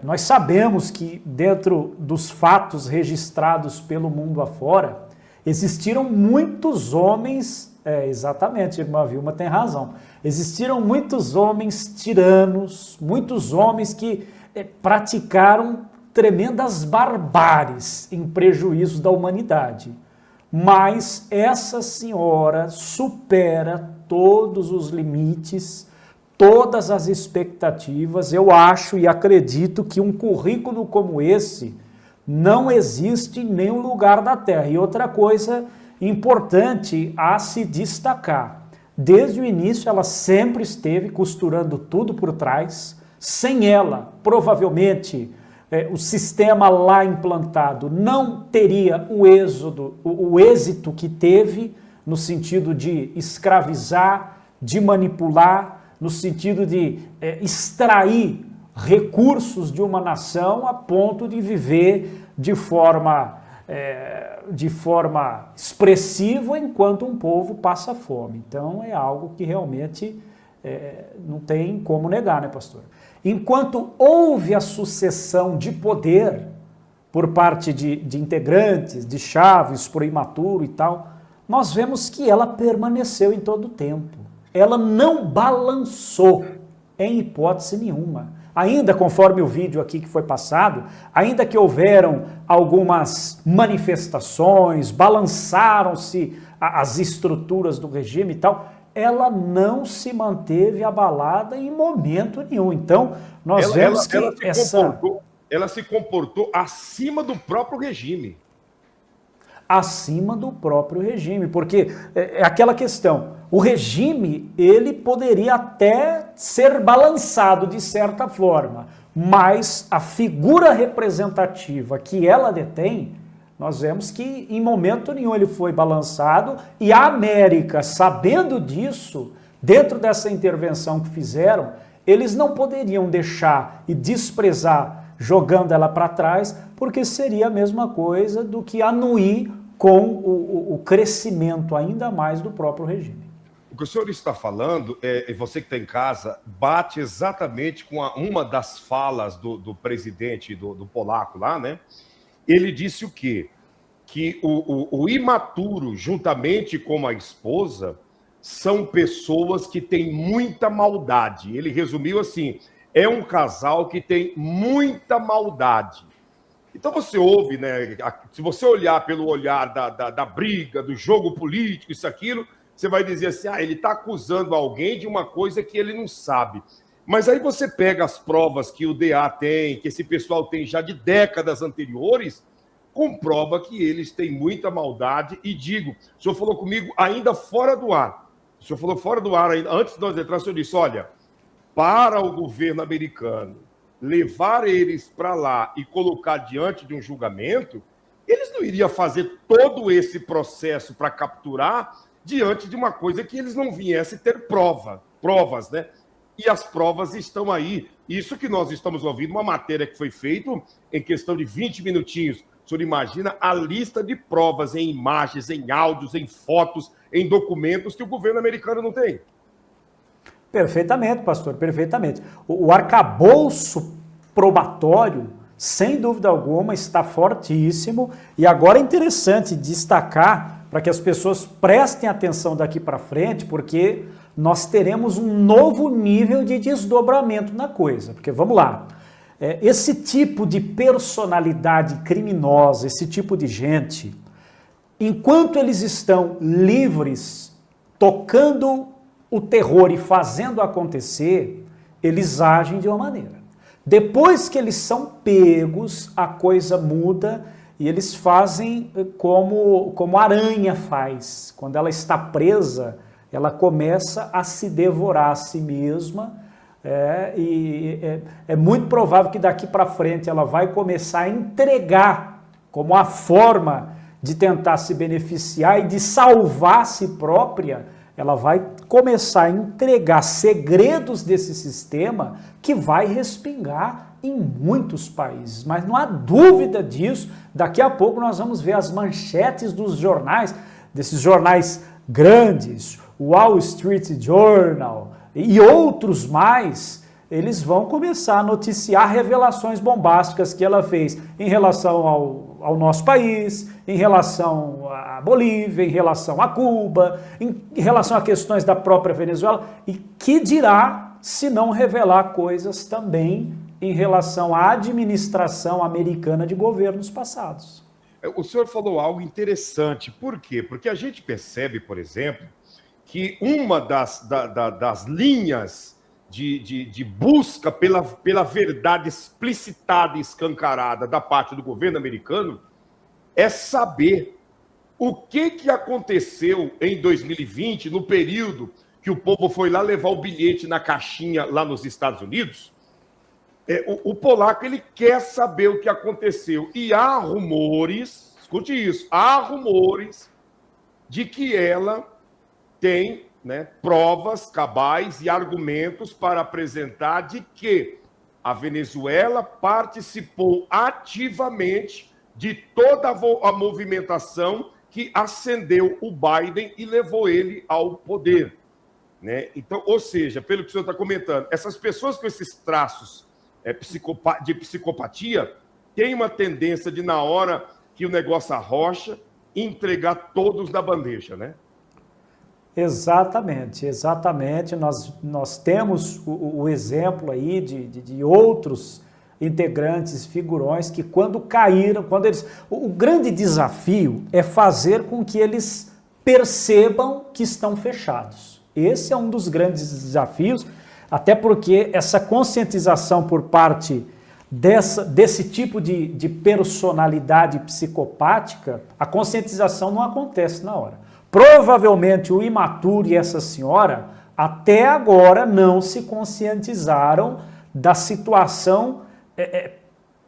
[SPEAKER 3] Nós sabemos que dentro dos fatos registrados pelo mundo afora, existiram muitos homens, exatamente, a irmã Vilma tem razão, existiram muitos homens tiranos, muitos homens que praticaram tremendas barbáries em prejuízo da humanidade. Mas essa senhora supera todos os limites, todas as expectativas. Eu acho e acredito que um currículo como esse não existe em nenhum lugar da Terra. E outra coisa importante a se destacar, desde o início ela sempre esteve costurando tudo por trás. Sem ela, provavelmente, o sistema lá implantado não teria o êxito que teve, no sentido de escravizar, de manipular, no sentido de extrair recursos de uma nação a ponto de viver de forma expressiva enquanto um povo passa fome. Então é algo que realmente não tem como negar, né, pastor? Enquanto houve a sucessão de poder por parte de integrantes, de Chaves, por imaturo e tal, nós vemos que ela permaneceu em todo o tempo. Ela não balançou em hipótese nenhuma. Ainda conforme o vídeo aqui que foi passado, ainda que houveram algumas manifestações, balançaram-se as estruturas do regime e tal, ela não se manteve abalada em momento nenhum. Então, nós vemos que
[SPEAKER 1] ela se comportou acima do próprio regime.
[SPEAKER 3] Acima do próprio regime, porque é aquela questão, o regime, ele poderia até ser balançado de certa forma, mas a figura representativa que ela detém nós vemos que em momento nenhum ele foi balançado e a América, sabendo disso, dentro dessa intervenção que fizeram, eles não poderiam deixar e desprezar jogando ela para trás, porque seria a mesma coisa do que anuir com o crescimento ainda mais do próprio regime.
[SPEAKER 1] O que o senhor está falando, e você que está em casa, bate exatamente com uma das falas do presidente, do polaco lá, né? Ele disse o quê? Que o imaturo, juntamente com a esposa, são pessoas que têm muita maldade. Ele resumiu assim, é um casal que tem muita maldade. Então você ouve, né? Se você olhar pelo olhar da briga, do jogo político, isso, aquilo, você vai dizer assim, ele está acusando alguém de uma coisa que ele não sabe. Mas aí você pega as provas que o DA tem, que esse pessoal tem já de décadas anteriores, comprova que eles têm muita maldade. E digo, o senhor falou comigo ainda fora do ar. O senhor falou fora do ar, ainda, antes de nós entrarmos, o senhor disse, olha, para o governo americano levar eles para lá e colocar diante de um julgamento, eles não iriam fazer todo esse processo para capturar diante de uma coisa que eles não viessem ter provas, né? E as provas estão aí. Isso que nós estamos ouvindo, uma matéria que foi feita em questão de 20 minutinhos. O senhor imagina a lista de provas em imagens, em áudios, em fotos, em documentos que o governo americano não tem.
[SPEAKER 3] Perfeitamente, pastor, perfeitamente. O arcabouço probatório, sem dúvida alguma, está fortíssimo. E agora é interessante destacar, para que as pessoas prestem atenção daqui para frente, porque nós teremos um novo nível de desdobramento na coisa. Porque, vamos lá, esse tipo de personalidade criminosa, esse tipo de gente, enquanto eles estão livres, tocando o terror e fazendo acontecer, eles agem de uma maneira. Depois que eles são pegos, a coisa muda e eles fazem como a aranha faz. Quando ela está presa, ela começa a se devorar a si mesma. É muito provável que daqui para frente ela vai começar a entregar como a forma de tentar se beneficiar e de salvar a si própria. Ela vai começar a entregar segredos desse sistema que vai respingar em muitos países. Mas não há dúvida disso. Daqui a pouco nós vamos ver as manchetes dos jornais, desses jornais grandes, Wall Street Journal e outros mais. Eles vão começar a noticiar revelações bombásticas que ela fez em relação ao nosso país, em relação à Bolívia, em relação a Cuba, em relação a questões da própria Venezuela, e que dirá se não revelar coisas também em relação à administração americana de governos passados.
[SPEAKER 1] O senhor falou algo interessante. Por quê? Porque a gente percebe, por exemplo, que uma das linhas de busca pela verdade explicitada e escancarada da parte do governo americano é saber o que aconteceu em 2020, no período que o povo foi lá levar o bilhete na caixinha lá nos Estados Unidos. O polaco, ele quer saber o que aconteceu. E há rumores, escute isso, há rumores de que ela tem, né, provas cabais e argumentos para apresentar de que a Venezuela participou ativamente de toda a movimentação que ascendeu o Biden e levou ele ao poder, né? Então, ou seja, pelo que o senhor está comentando, essas pessoas com esses traços de psicopatia têm uma tendência de, na hora que o negócio arrocha, entregar todos na bandeja, né?
[SPEAKER 3] Exatamente, exatamente. Nós temos o exemplo aí de outros integrantes, figurões, que quando caíram, o grande desafio é fazer com que eles percebam que estão fechados. Esse é um dos grandes desafios, até porque essa conscientização por parte desse tipo de personalidade psicopática, a conscientização não acontece na hora. Provavelmente o imaturo e essa senhora até agora não se conscientizaram da situação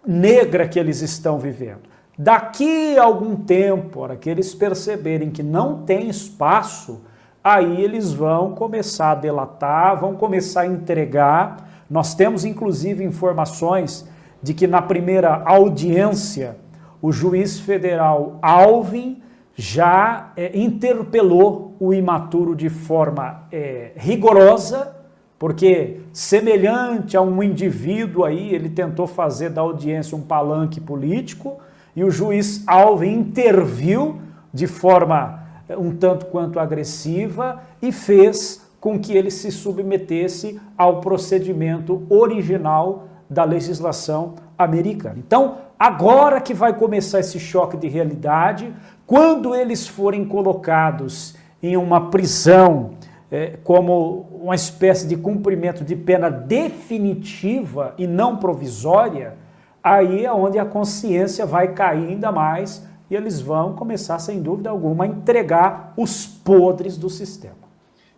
[SPEAKER 3] negra que eles estão vivendo. Daqui a algum tempo, hora que eles perceberem que não tem espaço, aí eles vão começar a delatar, vão começar a entregar. Nós temos, inclusive, informações de que na primeira audiência, o juiz federal Alvin já interpelou o imaturo de forma rigorosa, porque semelhante a um indivíduo aí, ele tentou fazer da audiência um palanque político, e o juiz Alvin interviu de forma um tanto quanto agressiva e fez com que ele se submetesse ao procedimento original da legislação americana. Então, agora que vai começar esse choque de realidade, quando eles forem colocados em uma prisão como uma espécie de cumprimento de pena definitiva e não provisória, aí é onde a consciência vai cair ainda mais e eles vão começar, sem dúvida alguma, a entregar os podres do sistema.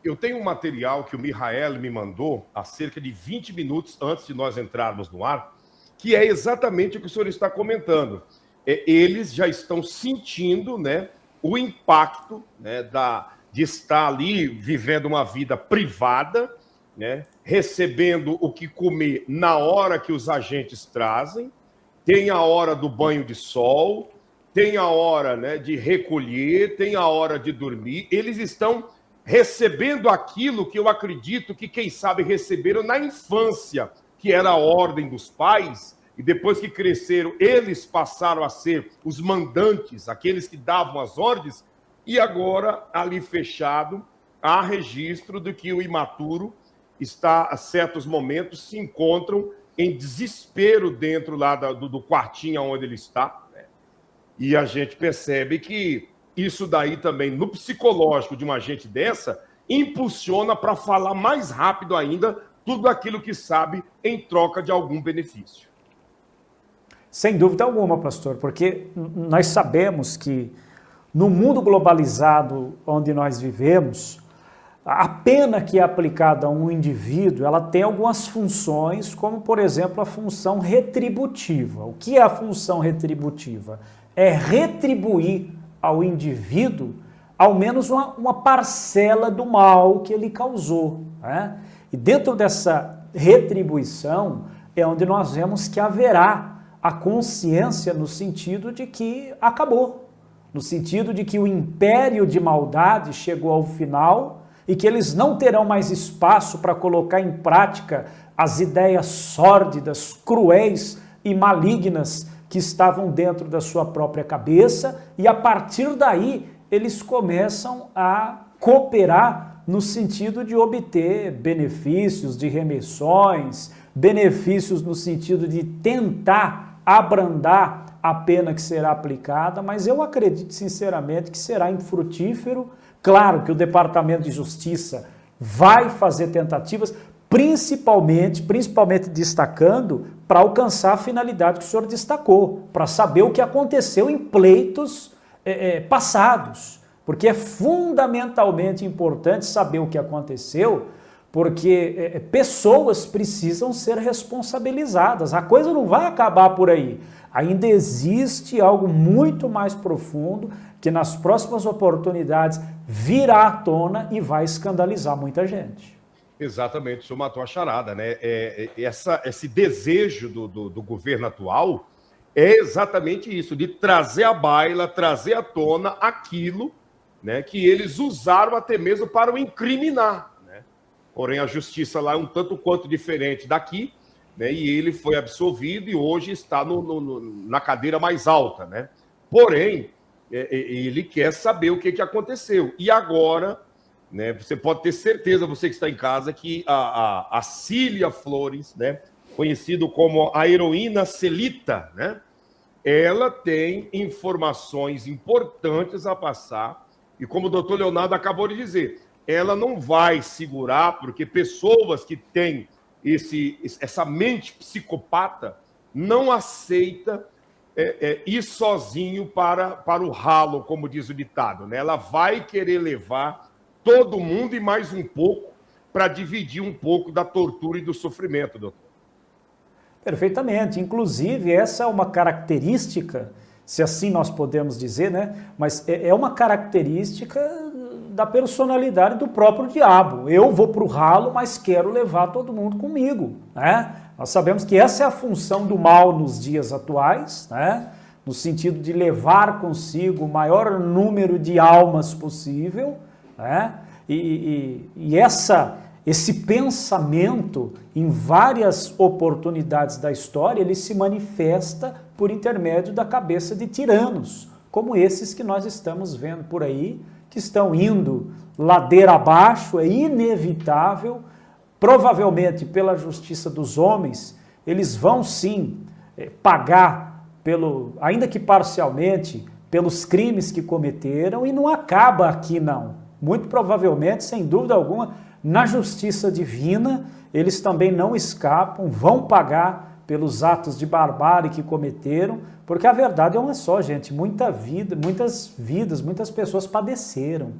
[SPEAKER 1] Eu tenho um material que o Mihael me mandou há cerca de 20 minutos antes de nós entrarmos no ar, que é exatamente o que o senhor está comentando. Eles já estão sentindo, né, o impacto, né, de estar ali vivendo uma vida privada, né, recebendo o que comer na hora que os agentes trazem, tem a hora do banho de sol, tem a hora, né, de recolher, tem a hora de dormir. Eles estão recebendo aquilo que eu acredito que, quem sabe, receberam na infância, que era a ordem dos pais, e depois que cresceram, eles passaram a ser os mandantes, aqueles que davam as ordens, e agora, ali fechado, há registro de que o imaturo está, a certos momentos, se encontram em desespero dentro lá do quartinho onde ele está, né? E a gente percebe que isso daí também, no psicológico de uma gente dessa, impulsiona para falar mais rápido ainda tudo aquilo que sabe em troca de algum benefício.
[SPEAKER 3] Sem dúvida alguma, pastor, porque nós sabemos que no mundo globalizado onde nós vivemos, a pena que é aplicada a um indivíduo, ela tem algumas funções, como, por exemplo, a função retributiva. O que é a função retributiva? É retribuir ao indivíduo ao menos uma parcela do mal que ele causou, né? E dentro dessa retribuição é onde nós vemos que haverá a consciência no sentido de que acabou, no sentido de que o império de maldade chegou ao final e que eles não terão mais espaço para colocar em prática as ideias sórdidas, cruéis e malignas que estavam dentro da sua própria cabeça, e a partir daí eles começam a cooperar no sentido de obter benefícios de remissões, benefícios no sentido de tentar abrandar a pena que será aplicada, mas eu acredito sinceramente que será infrutífero. Claro que o Departamento de Justiça vai fazer tentativas, principalmente destacando para alcançar a finalidade que o senhor destacou, para saber o que aconteceu em pleitos passados, porque é fundamentalmente importante saber o que aconteceu, porque pessoas precisam ser responsabilizadas. A coisa não vai acabar por aí. Ainda existe algo muito mais profundo que nas próximas oportunidades virá à tona e vai escandalizar muita gente.
[SPEAKER 1] Exatamente, o senhor matou a charada, né? Esse desejo do governo atual é exatamente isso, de trazer à baila, trazer à tona aquilo, né, que eles usaram até mesmo para o incriminar, né? Porém, a justiça lá é um tanto quanto diferente daqui, né? E ele foi absolvido e hoje está na cadeira mais alta, né? Porém, ele quer saber o que aconteceu. E agora, né, você pode ter certeza, você que está em casa, que a Cília Flores, né, conhecido como a heroína Celita, né, ela tem informações importantes a passar, e como o doutor Leonardo acabou de dizer, ela não vai segurar, porque pessoas que têm essa mente psicopata não aceita ir sozinho para o ralo, como diz o ditado, né? Ela vai querer levar todo mundo e mais um pouco para dividir um pouco da tortura e do sofrimento, doutor.
[SPEAKER 3] Perfeitamente. Inclusive, essa é uma característica se assim nós podemos dizer, né? Mas é uma característica da personalidade do próprio diabo. Eu vou para o ralo, mas quero levar todo mundo comigo, né? Nós sabemos que essa é a função do mal nos dias atuais, né? No sentido de levar consigo o maior número de almas possível, né? E esse pensamento, em várias oportunidades da história, ele se manifesta por intermédio da cabeça de tiranos, como esses que nós estamos vendo por aí, que estão indo ladeira abaixo. É inevitável, provavelmente pela justiça dos homens, eles vão sim pagar, ainda que parcialmente, pelos crimes que cometeram, e não acaba aqui não. Muito provavelmente, sem dúvida alguma, na justiça divina, eles também não escapam, vão pagar pelos atos de barbárie que cometeram, porque a verdade é uma só, gente. Muitas vidas, muitas pessoas padeceram,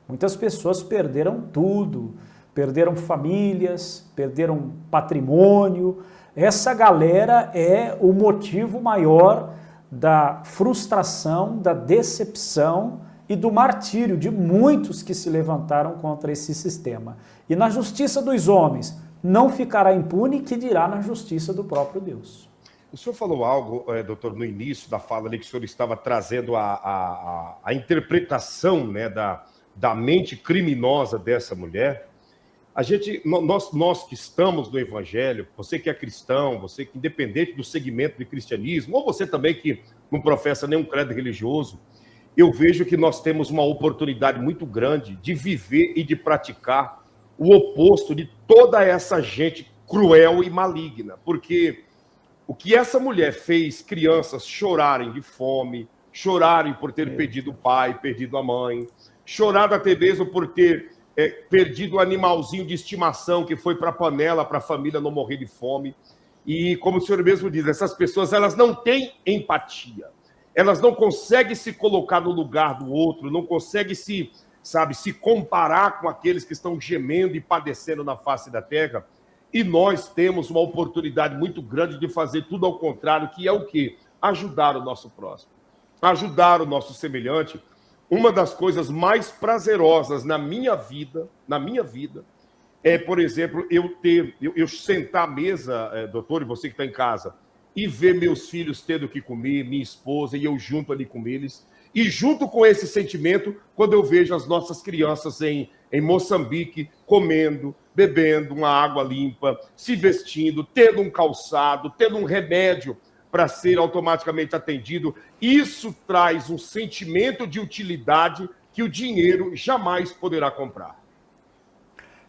[SPEAKER 3] muitas pessoas perderam tudo, perderam famílias, perderam patrimônio. Essa galera é o motivo maior da frustração, da decepção e do martírio de muitos que se levantaram contra esse sistema. E na justiça dos homens não ficará impune, que dirá na justiça do próprio Deus.
[SPEAKER 1] O senhor falou algo, doutor, no início da fala ali, que o senhor estava trazendo a interpretação, né, da mente criminosa dessa mulher. Nós que estamos no Evangelho, você que é cristão, você que independente do segmento de cristianismo, ou você também que não professa nenhum credo religioso, eu vejo que nós temos uma oportunidade muito grande de viver e de praticar o oposto de toda essa gente cruel e maligna. Porque o que essa mulher fez crianças chorarem de fome, chorarem por ter perdido o pai, perdido a mãe, chorado até mesmo por ter perdido o animalzinho de estimação que foi para a panela, para a família não morrer de fome. E como o senhor mesmo diz, essas pessoas elas não têm empatia. Elas não conseguem se colocar no lugar do outro, não conseguem se comparar com aqueles que estão gemendo e padecendo na face da terra. E nós temos uma oportunidade muito grande de fazer tudo ao contrário, que é o quê? Ajudar o nosso próximo, ajudar o nosso semelhante. Uma das coisas mais prazerosas na minha vida, é, por exemplo, eu sentar à mesa, doutor, e você que está em casa, e ver meus filhos tendo o que comer, minha esposa, e eu junto ali com eles. E junto com esse sentimento, quando eu vejo as nossas crianças em Moçambique comendo, bebendo uma água limpa, se vestindo, tendo um calçado, tendo um remédio para ser automaticamente atendido, isso traz um sentimento de utilidade que o dinheiro jamais poderá comprar.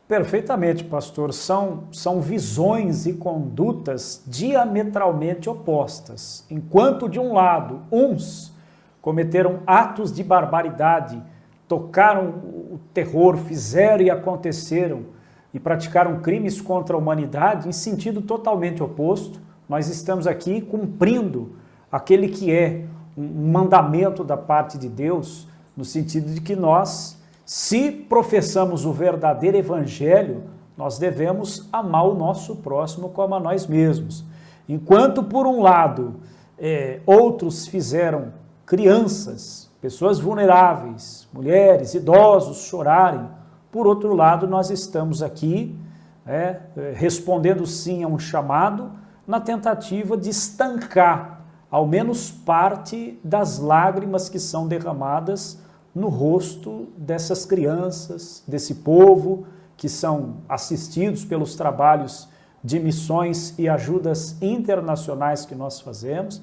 [SPEAKER 3] Perfeitamente, pastor. São visões e condutas diametralmente opostas. Enquanto, de um lado, uns cometeram atos de barbaridade, tocaram o terror, fizeram e aconteceram, e praticaram crimes contra a humanidade, em sentido totalmente oposto, nós estamos aqui cumprindo aquele que é um mandamento da parte de Deus, no sentido de que nós, se professamos o verdadeiro evangelho, nós devemos amar o nosso próximo como a nós mesmos. Enquanto, por um lado, outros fizeram crianças, pessoas vulneráveis, mulheres, idosos chorarem, por outro lado, nós estamos aqui respondendo sim a um chamado, na tentativa de estancar ao menos parte das lágrimas que são derramadas no rosto dessas crianças, desse povo, que são assistidos pelos trabalhos de missões e ajudas internacionais que nós fazemos.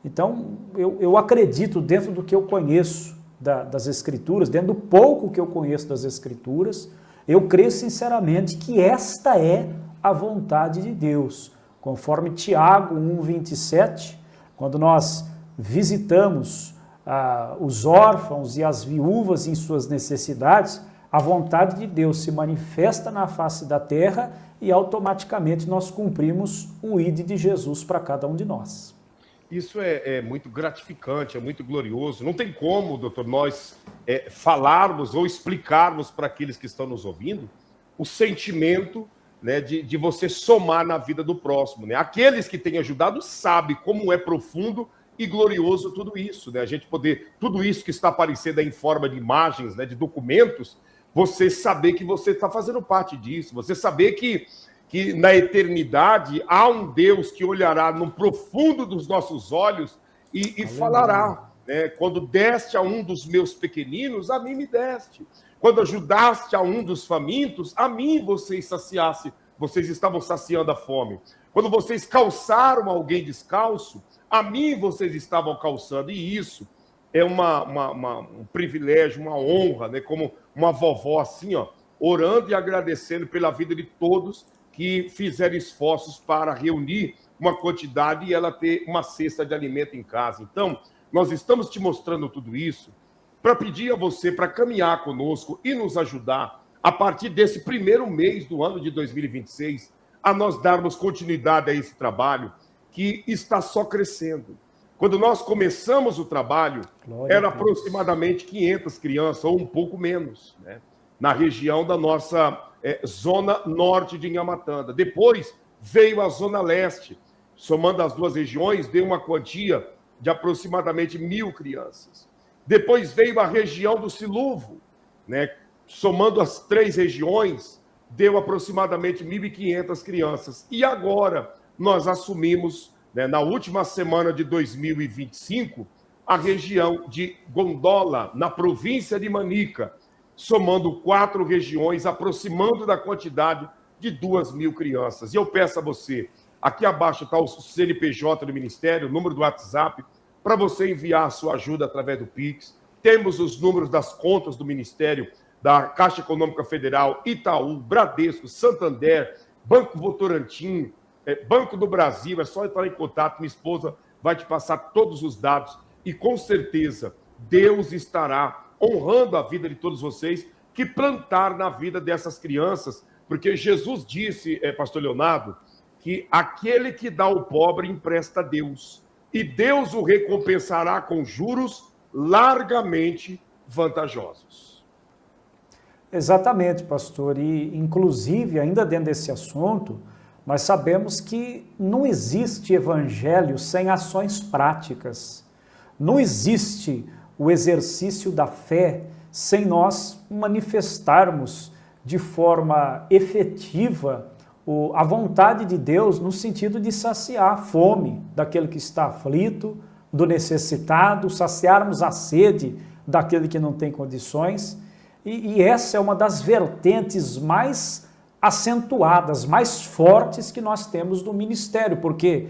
[SPEAKER 3] Então, eu acredito, dentro do que eu conheço das Escrituras, dentro do pouco que eu conheço das Escrituras, eu creio sinceramente que esta é a vontade de Deus. Conforme Tiago 1,27, quando nós visitamos os órfãos e as viúvas em suas necessidades, a vontade de Deus se manifesta na face da terra e automaticamente nós cumprimos o ID de Jesus para cada um de nós.
[SPEAKER 1] Isso é muito gratificante, é muito glorioso. Não tem como, doutor, nós falarmos ou explicarmos para aqueles que estão nos ouvindo o sentimento, né, de você somar na vida do próximo. Né? Aqueles que têm ajudado sabem como é profundo e glorioso tudo isso, né? A gente poder, tudo isso que está aparecendo em forma de imagens, né, de documentos, você saber que você está fazendo parte disso, você saber que na eternidade há um Deus que olhará no profundo dos nossos olhos e falará, né? Quando deste a um dos meus pequeninos, a mim me deste. Quando ajudaste a um dos famintos, a mim vocês saciaste, vocês estavam saciando a fome. Quando vocês calçaram alguém descalço, a mim vocês estavam calçando. E isso é um privilégio, uma honra, né? Como uma vovó assim, ó, orando e agradecendo pela vida de todos que fizeram esforços para reunir uma quantidade e ela ter uma cesta de alimento em casa. Então, nós estamos te mostrando tudo isso para pedir a você para caminhar conosco e nos ajudar a partir desse primeiro mês do ano de 2026 a nós darmos continuidade a esse trabalho que está só crescendo. Quando nós começamos o trabalho, era aproximadamente 500 crianças, ou um pouco menos, né? Na região da nossa zona norte de Inhamatanda. Depois veio a zona leste, somando as duas regiões, deu uma quantia de aproximadamente 1.000 crianças. Depois veio a região do Silúvio, né? Somando as 3 regiões, deu aproximadamente 1.500 crianças. E agora nós assumimos, né, na última semana de 2025, a região de Gondola, na província de Manica, somando 4 regiões, aproximando da quantidade de 2.000 crianças. E eu peço a você, aqui abaixo está o CNPJ do Ministério, o número do WhatsApp, para você enviar a sua ajuda através do Pix. Temos os números das contas do Ministério, da Caixa Econômica Federal, Itaú, Bradesco, Santander, Banco Votorantim, Banco do Brasil. É só entrar em contato, minha esposa vai te passar todos os dados e com certeza Deus estará honrando a vida de todos vocês que plantaram na vida dessas crianças, porque Jesus disse, pastor Leonardo, que aquele que dá ao pobre empresta a Deus, e Deus o recompensará com juros largamente vantajosos.
[SPEAKER 3] Exatamente, pastor, e inclusive, ainda dentro desse assunto, nós sabemos que não existe evangelho sem ações práticas, não existe o exercício da fé sem nós manifestarmos de forma efetiva a vontade de Deus no sentido de saciar a fome daquele que está aflito, do necessitado, saciarmos a sede daquele que não tem condições. E essa é uma das vertentes mais acentuadas, mais fortes que nós temos no ministério, porque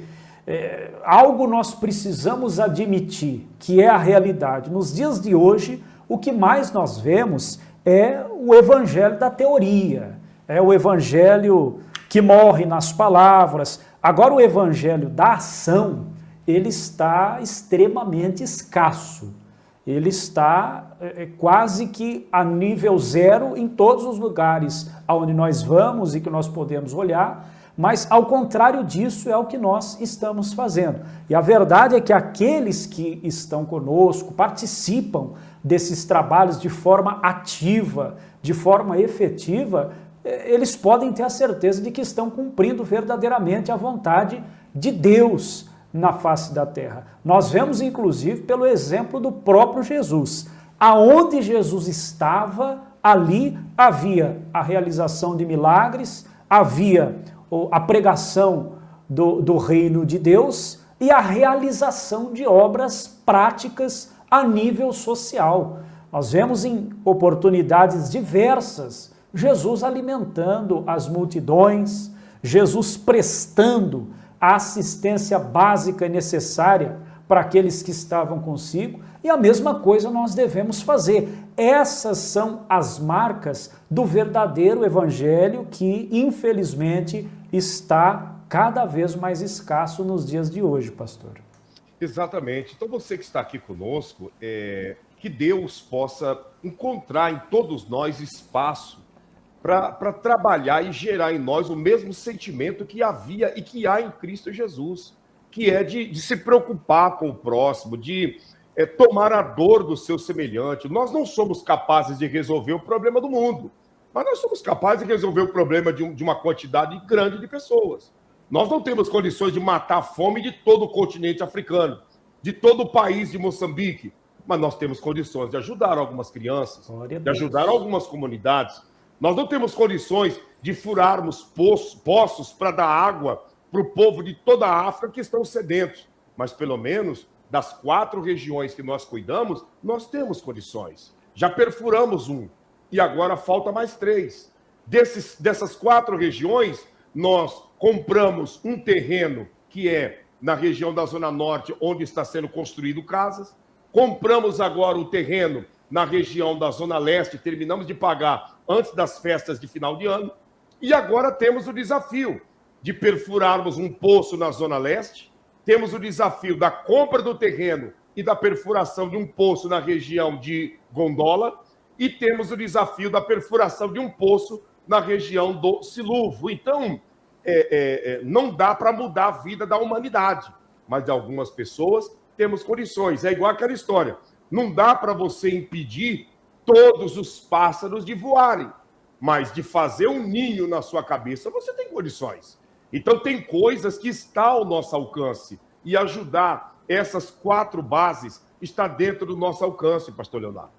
[SPEAKER 3] algo nós precisamos admitir, que é a realidade. Nos dias de hoje, o que mais nós vemos é o evangelho da teoria, é o evangelho que morre nas palavras. Agora, o evangelho da ação, ele está extremamente escasso. Ele está quase que a nível zero em todos os lugares aonde nós vamos e que nós podemos olhar, mas ao contrário disso é o que nós estamos fazendo. E a verdade é que aqueles que estão conosco, participam desses trabalhos de forma ativa, de forma efetiva, eles podem ter a certeza de que estão cumprindo verdadeiramente a vontade de Deus na face da terra. Nós vemos, inclusive, pelo exemplo do próprio Jesus. Aonde Jesus estava, ali havia a realização de milagres, havia a pregação do reino de Deus e a realização de obras práticas a nível social. Nós vemos em oportunidades diversas Jesus alimentando as multidões, Jesus prestando a assistência básica e necessária para aqueles que estavam consigo, e a mesma coisa nós devemos fazer. Essas são as marcas do verdadeiro evangelho que, infelizmente, está cada vez mais escasso nos dias de hoje, pastor.
[SPEAKER 1] Exatamente. Então, você que está aqui conosco, que Deus possa encontrar em todos nós espaço para trabalhar e gerar em nós o mesmo sentimento que havia e que há em Cristo Jesus, que é de se preocupar com o próximo, de tomar a dor do seu semelhante. Nós não somos capazes de resolver o problema do mundo, mas nós somos capazes de resolver o problema de uma quantidade grande de pessoas. Nós não temos condições de matar a fome de todo o continente africano, de todo o país de Moçambique. Mas nós temos condições de ajudar algumas crianças, de ajudar algumas comunidades. Nós não temos condições de furarmos poços para dar água para o povo de toda a África que estão sedentos. Mas, pelo menos, das 4 regiões que nós cuidamos, nós temos condições. Já perfuramos um e agora falta mais 3. Dessas 4 regiões, nós compramos um terreno que é na região da Zona Norte, onde está sendo construído casas. Compramos agora o terreno na região da Zona Leste, terminamos de pagar antes das festas de final de ano. E agora temos o desafio de perfurarmos um poço na Zona Leste, temos o desafio da compra do terreno e da perfuração de um poço na região de Gondola, e temos o desafio da perfuração de um poço na região do Silúvio. Então, não dá para mudar a vida da humanidade, mas de algumas pessoas temos condições. É igual aquela história. Não dá para você impedir todos os pássaros de voarem, mas de fazer um ninho na sua cabeça você tem condições. Então tem coisas que estão ao nosso alcance e ajudar essas 4 bases está dentro do nosso alcance, pastor Leonardo.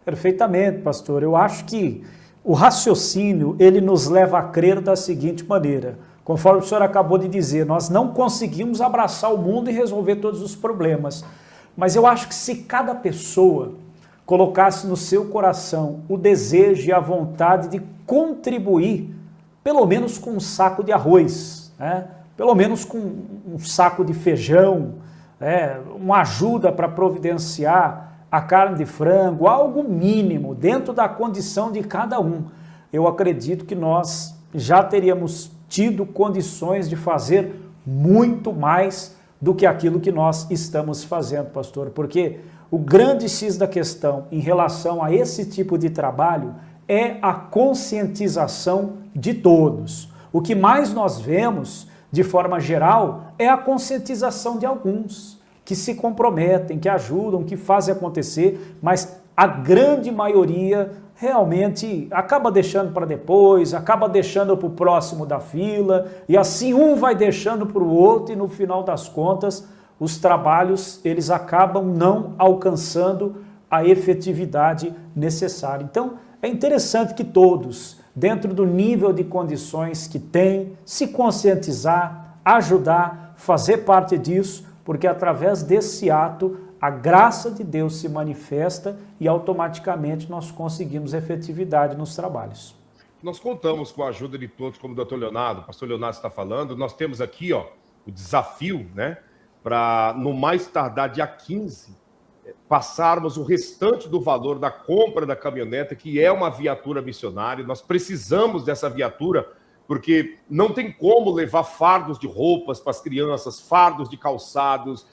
[SPEAKER 3] Perfeitamente, pastor. Eu acho que o raciocínio, ele nos leva a crer da seguinte maneira. Conforme o senhor acabou de dizer, nós não conseguimos abraçar o mundo e resolver todos os problemas. Mas eu acho que se cada pessoa colocasse no seu coração o desejo e a vontade de contribuir, pelo menos com um saco de arroz, né? Pelo menos com um saco de feijão, uma ajuda para providenciar a carne de frango, algo mínimo, dentro da condição de cada um, eu acredito que nós já teríamos tido condições de fazer muito mais do que aquilo que nós estamos fazendo, pastor, porque o grande X da questão em relação a esse tipo de trabalho é a conscientização de todos. O que mais nós vemos, de forma geral, é a conscientização de alguns, que se comprometem, que ajudam, que fazem acontecer, mas a grande maioria realmente acaba deixando para depois, acaba deixando para o próximo da fila, e assim um vai deixando para o outro, e no final das contas, os trabalhos eles acabam não alcançando a efetividade necessária. Então, é interessante que todos, dentro do nível de condições que têm, se conscientizar, ajudar, fazer parte disso, porque através desse ato a graça de Deus se manifesta e automaticamente nós conseguimos efetividade nos trabalhos.
[SPEAKER 1] Nós contamos com a ajuda de todos, como o doutor Leonardo, o pastor Leonardo está falando. Nós temos aqui o desafio, para no mais tardar dia 15, passarmos o restante do valor da compra da caminhoneta, que é uma viatura missionária. Nós precisamos dessa viatura, porque não tem como levar fardos de roupas para as crianças, fardos de calçados,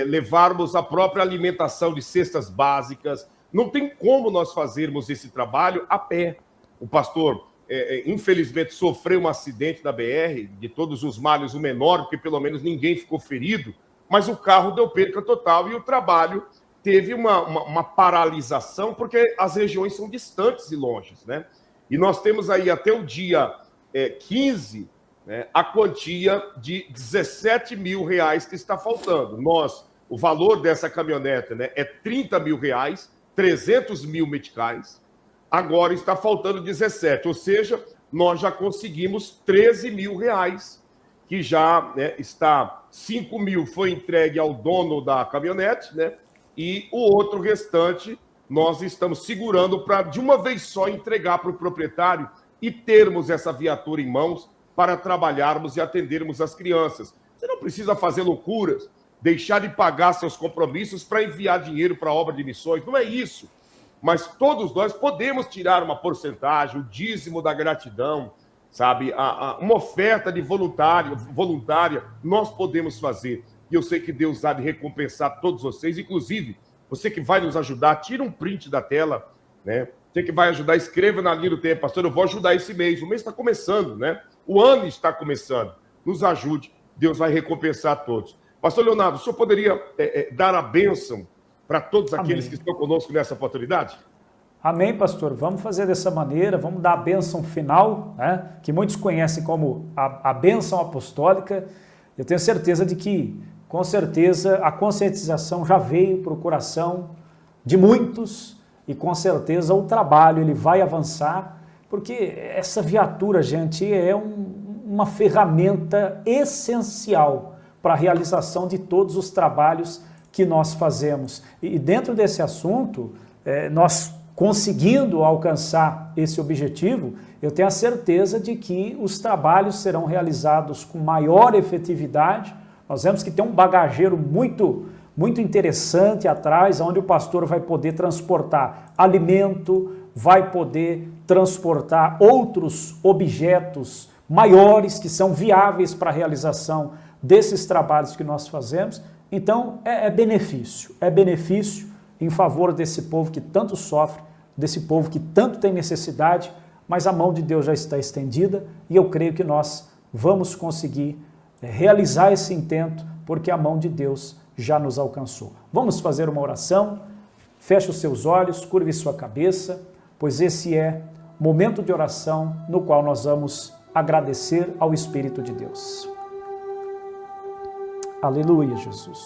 [SPEAKER 1] levarmos a própria alimentação de cestas básicas. Não tem como nós fazermos esse trabalho a pé. O pastor, infelizmente, sofreu um acidente na BR, de todos os males o menor, porque pelo menos ninguém ficou ferido, mas o carro deu perca total e o trabalho teve uma paralisação, porque as regiões são distantes e longes, E nós temos aí até o dia 15, a quantia de R$17 mil que está faltando. O valor dessa caminhoneta é R$30 mil, 300 mil meticais, agora está faltando 17, ou seja, nós já conseguimos R$13 mil, que já está, 5 mil foi entregue ao dono da caminhonete, e o outro restante nós estamos segurando para, de uma vez só, entregar para o proprietário e termos essa viatura em mãos para trabalharmos e atendermos as crianças. Você não precisa fazer loucuras, deixar de pagar seus compromissos para enviar dinheiro para a obra de missões, não é isso. Mas todos nós podemos tirar uma porcentagem, o dízimo da gratidão, sabe? Uma oferta de voluntária, nós podemos fazer. E eu sei que Deus há de recompensar todos vocês, inclusive você que vai nos ajudar, tira um print da tela, Você que vai ajudar, escreva na linha do tempo, pastor, eu vou ajudar esse mês. O mês está começando, O ano está começando. Nos ajude, Deus vai recompensar todos. Pastor Leonardo, o senhor poderia dar a bênção para todos aqueles que estão conosco nessa oportunidade?
[SPEAKER 3] Amém, pastor. Vamos fazer dessa maneira, vamos dar a bênção final, que muitos conhecem como a bênção apostólica. Eu tenho certeza de que com certeza a conscientização já veio para o coração de muitos e com certeza o trabalho ele vai avançar, porque essa viatura, gente, é uma ferramenta essencial para a realização de todos os trabalhos que nós fazemos. E dentro desse assunto, nós conseguindo alcançar esse objetivo, eu tenho a certeza de que os trabalhos serão realizados com maior efetividade. Nós vemos que tem um bagageiro muito interessante atrás, onde o pastor vai poder transportar alimento, vai poder transportar outros objetos maiores que são viáveis para a realização desses trabalhos que nós fazemos. Então, é benefício em favor desse povo que tanto sofre, desse povo que tanto tem necessidade, mas a mão de Deus já está estendida e eu creio que nós vamos conseguir realizar esse intento, porque a mão de Deus já nos alcançou. Vamos fazer uma oração, feche os seus olhos, curve sua cabeça, pois esse é momento de oração no qual nós vamos agradecer ao Espírito de Deus. Aleluia, Jesus.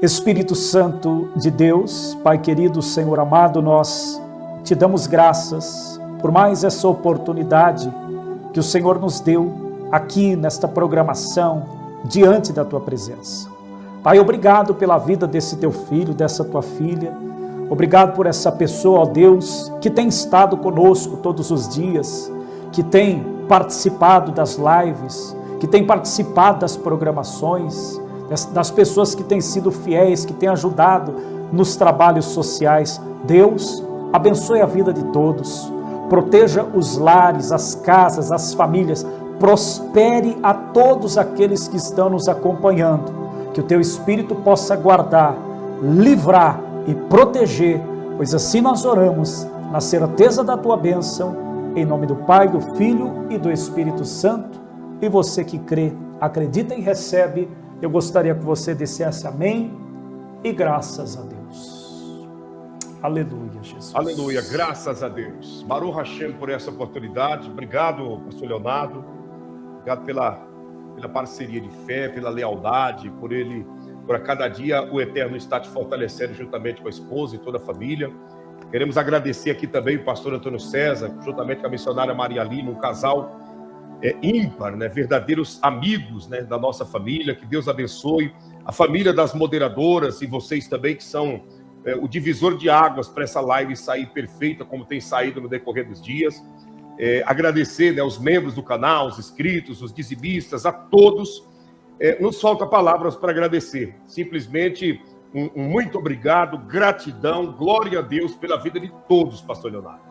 [SPEAKER 3] Espírito Santo de Deus, Pai querido, Senhor amado, nós te damos graças por mais essa oportunidade que o Senhor nos deu aqui nesta programação, diante da Tua presença. Pai, obrigado pela vida desse Teu filho, dessa Tua filha. Obrigado por essa pessoa, ó Deus, que tem estado conosco todos os dias, que tem participado das lives, que tem participado das programações, das pessoas que têm sido fiéis, que têm ajudado nos trabalhos sociais. Deus, abençoe a vida de todos, proteja os lares, as casas, as famílias, prospere a todos aqueles que estão nos acompanhando, que o Teu Espírito possa guardar, livrar e proteger, pois assim nós oramos, na certeza da Tua bênção, em nome do Pai, do Filho e do Espírito Santo. E você que crê, acredita e recebe, eu gostaria que você dissesse amém e graças a Deus. Aleluia, Jesus.
[SPEAKER 1] Aleluia, graças a Deus. Baruch Hashem por essa oportunidade. Obrigado, pastor Leonardo. Obrigado pela parceria de fé, pela lealdade, por a cada dia o Eterno está te fortalecendo juntamente com a esposa e toda a família. Queremos agradecer aqui também o pastor Antônio César, juntamente com a missionária Maria Lima, um casal ímpar, né? Verdadeiros amigos, né, da nossa família. Que Deus abençoe a família das moderadoras e vocês também que são o divisor de águas para essa live sair perfeita, como tem saído no decorrer dos dias. Agradecer, né, os membros do canal, os inscritos, os dizimistas, a todos. Nos falta palavras para agradecer. Simplesmente um muito obrigado, gratidão, glória a Deus pela vida de todos, pastor Leonardo.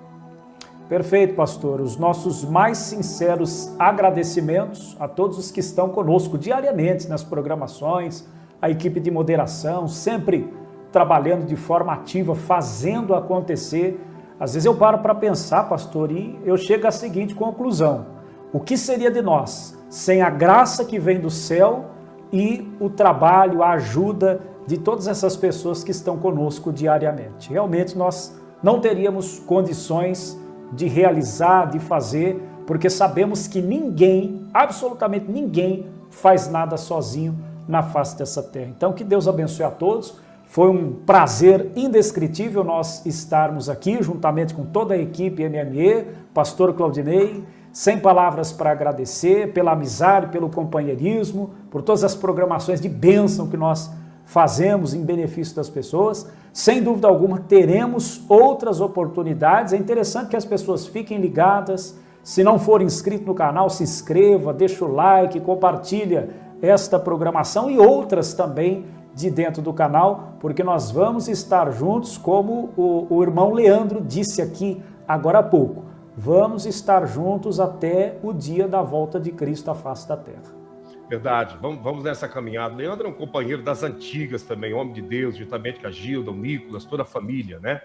[SPEAKER 3] Perfeito, pastor. Os nossos mais sinceros agradecimentos a todos os que estão conosco diariamente nas programações, a equipe de moderação, sempre trabalhando de forma ativa, fazendo acontecer. Às vezes eu paro para pensar, pastor, e eu chego à seguinte conclusão: o que seria de nós sem a graça que vem do céu e o trabalho, a ajuda de todas essas pessoas que estão conosco diariamente? Realmente nós não teríamos condições de realizar, de fazer, porque sabemos que ninguém, absolutamente ninguém, faz nada sozinho na face dessa terra. Então, que Deus abençoe a todos. Foi um prazer indescritível nós estarmos aqui, juntamente com toda a equipe MME, pastor Claudinei, sem palavras para agradecer pela amizade, pelo companheirismo, por todas as programações de bênção que nós fazemos em benefício das pessoas. Sem dúvida alguma, teremos outras oportunidades. É interessante que as pessoas fiquem ligadas. Se não for inscrito no canal, se inscreva, deixa o like, compartilha esta programação e outras também de dentro do canal, porque nós vamos estar juntos, como o irmão Leandro disse aqui agora há pouco. Vamos estar juntos até o dia da volta de Cristo à face da terra.
[SPEAKER 1] Verdade, vamos nessa caminhada. Leandro é um companheiro das antigas também, homem de Deus, juntamente com a Gilda, o Nicolas, toda a família, né?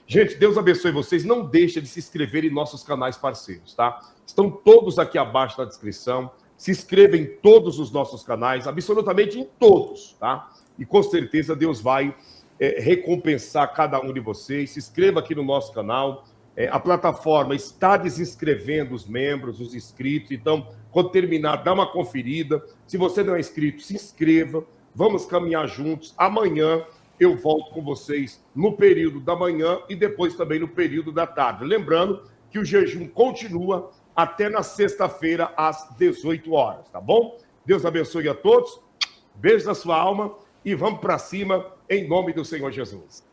[SPEAKER 1] Gente, Deus abençoe vocês. Não deixem de se inscrever em nossos canais parceiros, tá? Estão todos aqui abaixo na descrição. Se inscreva em todos os nossos canais, absolutamente em todos, tá? E com certeza Deus vai recompensar cada um de vocês. Se inscreva aqui no nosso canal, A plataforma está desinscrevendo os membros, os inscritos. Então, quando terminar, dá uma conferida. Se você não é inscrito, se inscreva. Vamos caminhar juntos. Amanhã eu volto com vocês no período da manhã e depois também no período da tarde. Lembrando que o jejum continua até na sexta-feira, às 18 horas, tá bom? Deus abençoe a todos. Beijo na sua alma e vamos para cima em nome do Senhor Jesus.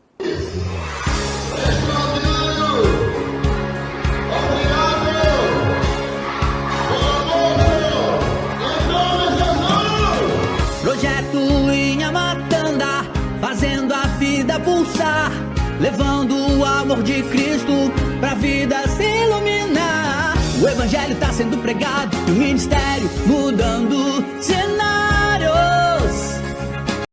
[SPEAKER 4] Projeto Inhamatanda, fazendo a vida pulsar, levando o amor de Cristo pra vida se iluminar. O evangelho tá sendo pregado e o ministério mudando.